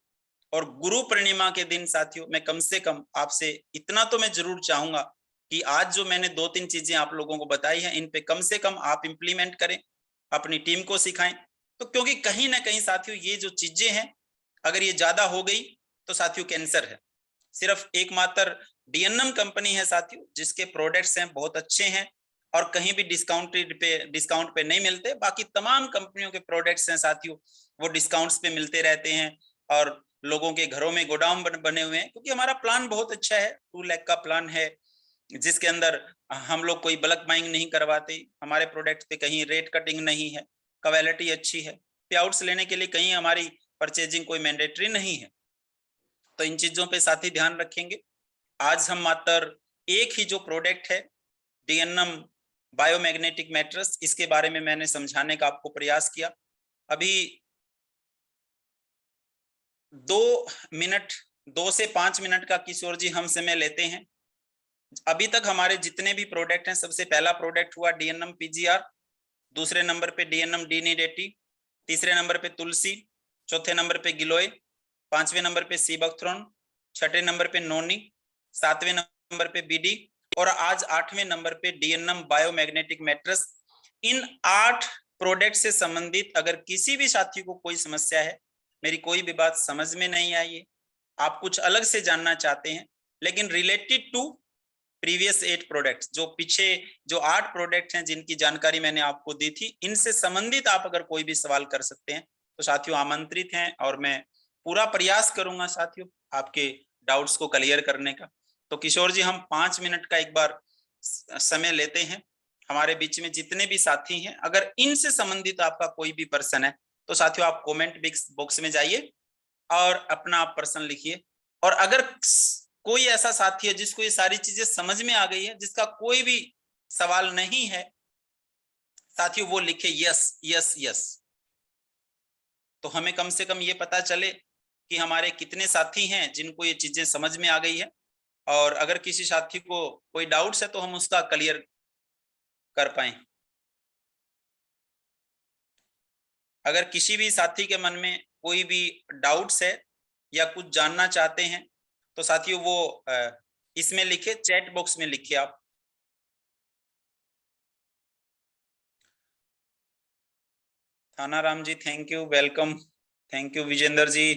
A: और गुरु पूर्णिमा के दिन साथियों, मैं कम से कम आपसे इतना तो मैं जरूर चाहूंगा कि आज जो मैंने 2-3 चीजें आप लोगों को बताई हैं, इन पे कम से कम आप इंप्लीमेंट करें, अपनी टीम को सिखाएं। तो क्योंकि कहीं ना कहीं साथियों ये जो चीजें हैं, अगर ये ज्यादा हो गई तो साथियों कैंसर है। सिर्फ एकमात्र डीएनएम कंपनी है साथियों जिसके प्रोडक्ट्स हैं बहुत अच्छे हैं और कहीं भी डिस्काउंट पे नहीं मिलते। बाकी तमाम कंपनियों के प्रोडक्ट्स हैं साथियों, वो डिस्काउंट्स पे मिलते रहते हैं और लोगों के घरों में गोडाउन बने हुए हैं। क्योंकि हमारा प्लान बहुत अच्छा है, 2 लाख का प्लान है, जिसके अंदर हम लोग कोई बल्क बाइंग नहीं करवाते, हमारे प्रोडक्ट पे कहीं रेट कटिंग नहीं है, क्वालिटी अच्छी है, पे आउट्स लेने के लिए कहीं हमारी परचेजिंग कोई मैंडेटरी नहीं है। तो इन चीजों पे साथी ध्यान रखेंगे। आज हम मात्र एक ही जो प्रोडक्ट है डीएनएम बायोमैग्नेटिक मैट्रेस, इसके बारे में मैंने समझाने का आपको प्रयास किया। अभी 2 से 5 मिनट का किशोर जी हम समय लेते हैं। अभी तक हमारे जितने भी प्रोडक्ट हैं, सबसे पहला प्रोडक्ट हुआ डीएनएम पीजीआर, दूसरे नंबर पे डीएनएम डीनिडेटी, तीसरे नंबर पे तुलसी, चौथे नंबर पे गिलोय, 5वें नंबर पे सीबकथ्रोन, 6ठे नंबर पे नोनी, 7वें नंबर पे बीडी और आज 8वें नंबर पे डीएनएम बायोमैग्नेटिक मैट्रेस। इन 8 प्रोडक्ट से संबंधित अगर किसी भी साथी को कोई समस्या है, मेरी कोई भी बात समझ में नहीं आई है, आप कुछ अलग से जानना चाहते हैं, लेकिन रिलेटेड टू प्रीवियस 8 प्रोडक्ट्स, जो पीछे जो 8 प्रोडक्ट हैं जिनकी जानकारी मैंने आपको दी थी, इनसे संबंधित आप अगर कोई भी सवाल कर सकते हैं तो साथियों आमंत्रित हैं और मैं पूरा प्रयास करूंगा साथियों आपके डाउट्स को क्लियर करने का। तो किशोर जी, हम 5 मिनट का एक बार समय लेते हैं। हमारे बीच में जितने भी साथी हैं, अगर इनसे संबंधित आपका कोई भी प्रश्न है तो साथियों आप कमेंट बॉक्स में जाइए और अपना आप प्रश्न लिखिए। और अगर कोई ऐसा साथी है जिसको ये सारी चीजें समझ में आ गई है, जिसका कोई भी सवाल नहीं है साथियों, वो लिखे यस यस यस। तो हमें कम से कम ये पता चले कि हमारे कितने साथी हैं जिनको ये चीजें समझ में आ गई है। और अगर किसी साथी को कोई डाउट्स है तो हम उसका क्लियर कर पाए। अगर किसी भी साथी के मन में कोई भी डाउट्स है या कुछ जानना चाहते हैं तो साथियों वो इसमें लिखे, चैट बॉक्स में लिखिए आप। Thana Ram ji thank you, welcome. Thank you Vijendra ji,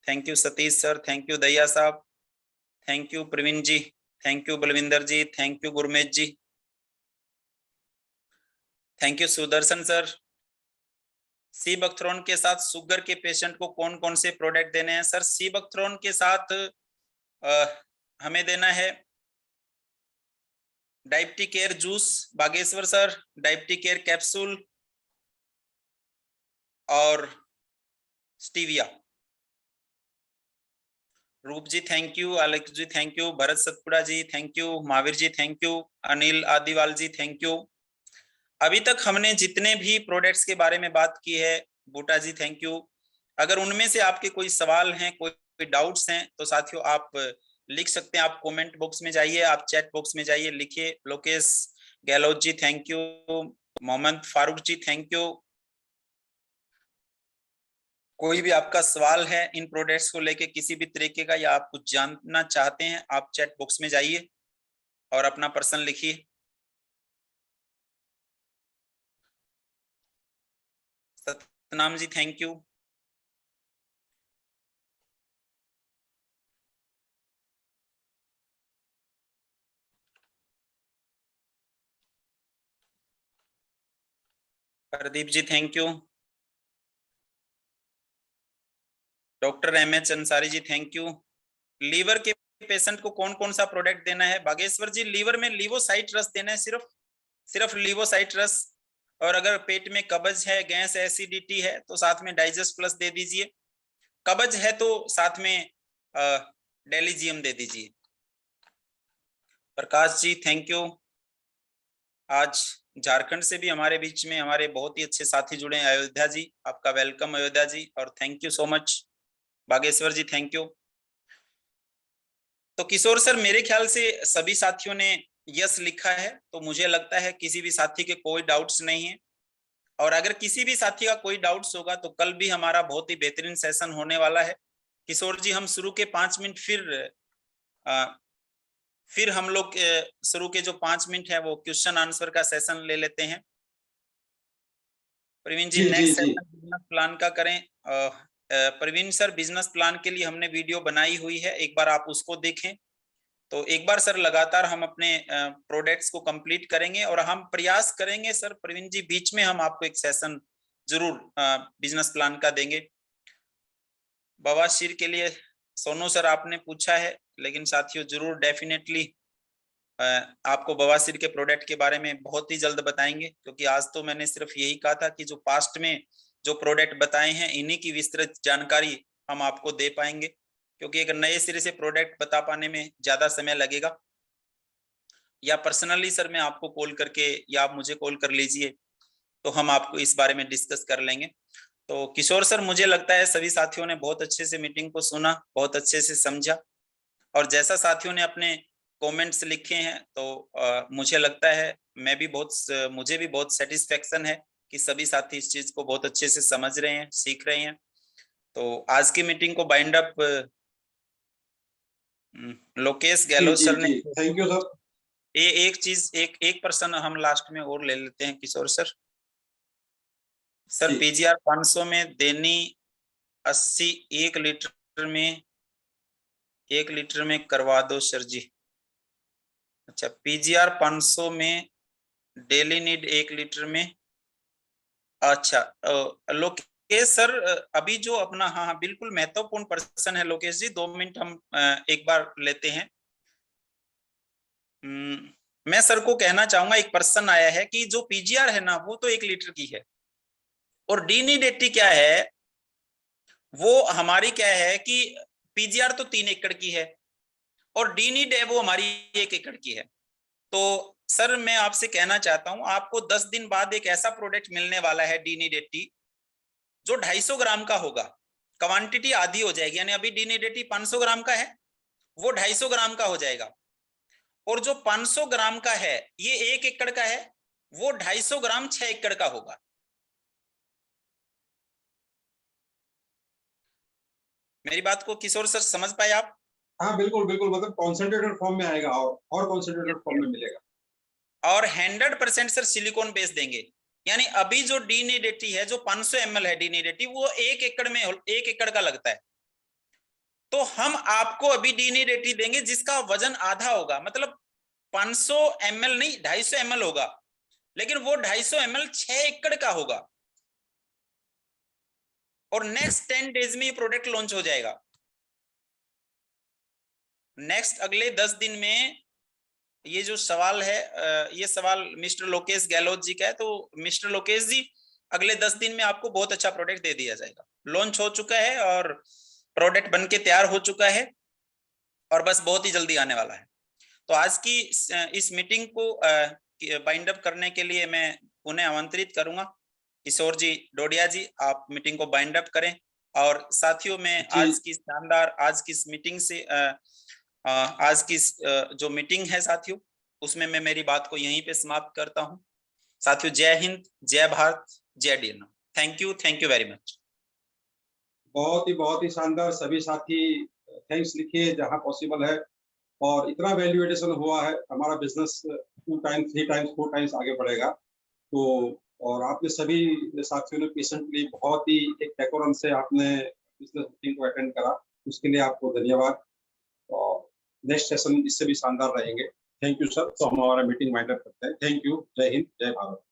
A: thank you Satish sir, thank you Daya साहब, thank you Praveen ji, thank you Balvinder ji, thank you Gurmesh ji, thank you Sudarshan sir. Sea buckthorn के साथ शुगर के पेशेंट को कौन कौन से प्रोडक्ट देने हैं? सर सी बकथ्रोन के साथ हमें देना है diabetic care juice Bageshwar sir, diabetic care capsule और stevia. Roop ji thank you, Alekh ji thank you, Bharat Satpuda ji thank you, Mahavir ji thank you, Anil Adiwal ji thank you. अभी तक हमने जितने भी प्रोडक्ट्स के बारे में बात की है, बूटा जी थैंक यू। अगर उनमें से आपके कोई सवाल हैं, कोई डाउट्स हैं तो साथियों आप लिख सकते हैं। आप कमेंट बॉक्स में जाइए, आप चैट बॉक्स में जाइए, लिखिए। Lokesh Gehlot ji thank you, Mohammad Farooq ji thank you. कोई भी आपका सवाल है इन प्रोडक्ट्स को लेके किसी भी तरीके का, या आप कुछ जानना चाहते हैं, आप चैट बॉक्स में जाइए और अपना प्रश्न लिखिए। Satnam ji thank you. Pradeep ji thank you. Doctor MH. Ansari ji thank you. Liver के पेशेंट को कौन कौन सा प्रोडक्ट देना है? बागेश्वर जी लीवर में लिवोसाइट रस देना है, सिर्फ लिवोसाइट रस। और अगर पेट में कब्ज है, गैस एसिडिटी है तो साथ में डाइजेस्ट प्लस दे दीजिए। कब्ज है तो साथ में डेलीजियम दे दीजिए। Prakash ji thank you. आज झारखंड से भी हमारे बीच में हमारे बहुत ही अच्छे साथी जुड़े हैं। अयोध्या जी, आपका वेलकम अयोध्या जी, और thank you so much. Bageshwar ji thank you. तो किशोर सर, मेरे ख्याल से सभी साथियों ने यस लिखा है, तो मुझे लगता है किसी भी साथी के कोई डाउट्स नहीं है। और अगर किसी भी साथी का कोई डाउट्स होगा तो कल भी हमारा बहुत ही बेहतरीन सेशन होने वाला है। किशोर जी, हम शुरू के 5 मिनट फिर हम लोग शुरू के जो 5 मिनट है वो क्वेश्चन आंसर का सेशन ले लेते हैं। प्रवीण जी,
B: जी जी
A: नेक्स्ट
B: जी।
A: सेशन बिजनेस प्लान का करें। प्रवीण सर, बिजनेस प्लान के लिए हमने वीडियो बनाई हुई है, एक बार आप उसको देखें। तो एक बार सर लगातार हम अपने प्रोडक्ट्स को कंप्लीट करेंगे और हम प्रयास करेंगे सर प्रवीण जी, बीच में हम आपको एक सेशन जरूर बिजनेस प्लान का देंगे। बवासीर के लिए सोनू सर आपने पूछा है, लेकिन साथियों जरूर डेफिनेटली आपको बवासीर के प्रोडक्ट के बारे में बहुत ही जल्द बताएंगे, क्योंकि आज तो मैंने सिर्फ यही कहा था कि जो पास्ट में जो प्रोडक्ट बताए हैं इन्हीं की विस्तृत जानकारी हम आपको दे पाएंगे, क्योंकि एक नए सिरे से प्रोडक्ट बता पाने में ज्यादा समय लगेगा। या पर्सनली सर मैं आपको कॉल करके, या आप मुझे कॉल कर लीजिए तो हम आपको इस बारे में डिस्कस कर लेंगे। तो किशोर सर, मुझे लगता है सभी साथियों ने बहुत अच्छे से मीटिंग को सुना, बहुत अच्छे से समझा, और जैसा साथियों ने अपने कमेंट्स लिखे हैं तो मुझे लगता है मुझे भी बहुत सेटिस्फेक्शन है कि सभी साथी इस चीज को बहुत अच्छे से समझ रहे हैं, सीख रहे हैं। तो आज की मीटिंग को bind up Lokesh
B: ji
A: Gehlot
B: ji
A: sir ने।
B: जी, थैंक यू सर।
A: ये एक चीज, एक पर्सन हम लास्ट में और ले लेते हैं किशोर सर। सर
B: जी
A: पीजीआर 500 में देनी 80 में 1 लीटर में करवा दो सर जी। अच्छा, पीजीआर 500 में डेली नीड 1 लीटर में। अच्छा लोकेश लोकेश सर, अभी जो अपना, हाँ हाँ बिल्कुल महत्वपूर्ण पर्सन है लोकेश जी, 2 मिनट हम एक बार लेते हैं। मैं सर को कहना चाहूंगा, एक पर्सन आया है कि जो पीजीआर है ना वो तो 1 लीटर की है, और डीनिडेटी क्या है, वो हमारी क्या है कि पीजीआर तो 3 एकड़ की है और डीनिड है वो हमारी 1 एकड़ की है। तो सर मैं आपसे कहना चाहता हूं, आपको 10 दिन बाद एक ऐसा प्रोडक्ट मिलने वाला है डीनिडेटी जो 250 ग्राम का होगा, क्वांटिटी आधी हो जाएगी, यानी अभी डीनिडेटी 500 ग्राम का है, वो 250 ग्राम का हो जाएगा। और जो 500 ग्राम का है ये 1 एकड़ का है, वो 250 ग्राम 6 एकड़ का होगा। मेरी बात को किशोर सर समझ पाए आप?
B: हाँ बिल्कुल बिल्कुल, मतलब कॉन्सेंट्रेटेड फॉर्म में आएगा और कॉन्सेंट्रेटेड फॉर्म में मिलेगा।
A: और 100% सर सिलिकॉन बेस देंगे, यानी अभी जो डीनिडेटी है जो 500 ml है डीनिडेटी, वो 1 एकड़ में 1 एकड़ का लगता है। तो हम आपको अभी डीनिडेटी देंगे जिसका वजन आधा होगा, मतलब 500 ml नहीं 250 ml होगा, लेकिन वो 250 ml 6 एकड़ का होगा। और नेक्स्ट 10 डेज में ये प्रोडक्ट लॉन्च हो जाएगा। नेक्स्ट अगले 10 दिन में ये जो सवाल है, ये सवाल मिस्टर लोकेश गहलोत जी का है। तो मिस्टर लोकेश जी, अगले 10 दिन में आपको बहुत अच्छा प्रोडक्ट दे दिया जाएगा। लॉन्च हो चुका है और प्रोडक्ट बन के तैयार हो चुका है और बस बहुत ही जल्दी आने वाला है। तो आज की इस मीटिंग को बाइंड अप करने के लिए मैं उन्हें आमंत्रित करूंगा। किशोर जी, डोडिया जी, आप मीटिंग को बाइंड अप करें। और साथियों, मैं आज की शानदार आज की इस मीटिंग से आज की जो मीटिंग है साथियों, उसमें मैं मेरी बात को यहीं पे समाप्त करता हूं। साथियों, जय हिंद, जय भारत, जय DNM. Thank you very much.
B: बहुत ही शानदार। सभी साथी थैंक्स लिखिए जहां पॉसिबल है, और इतना वैल्यू एडिशन हुआ है, हमारा बिजनेस 2 टाइम्स 3 टाइम्स 4 टाइम्स आगे बढ़ेगा। तो और आपने सभी साथियों ने पेशेंटली बहुत ही एक डेकोरम से आपने बिजनेस मीटिंग को अटेंड करा, उसके लिए आपको धन्यवाद। और नेक्स्ट सेशन इससे भी शानदार रहेंगे। Thank you sir. तो हम हमारा मीटिंग वाइंड अप करते हैं। Thank you. जय हिंद, जय भारत।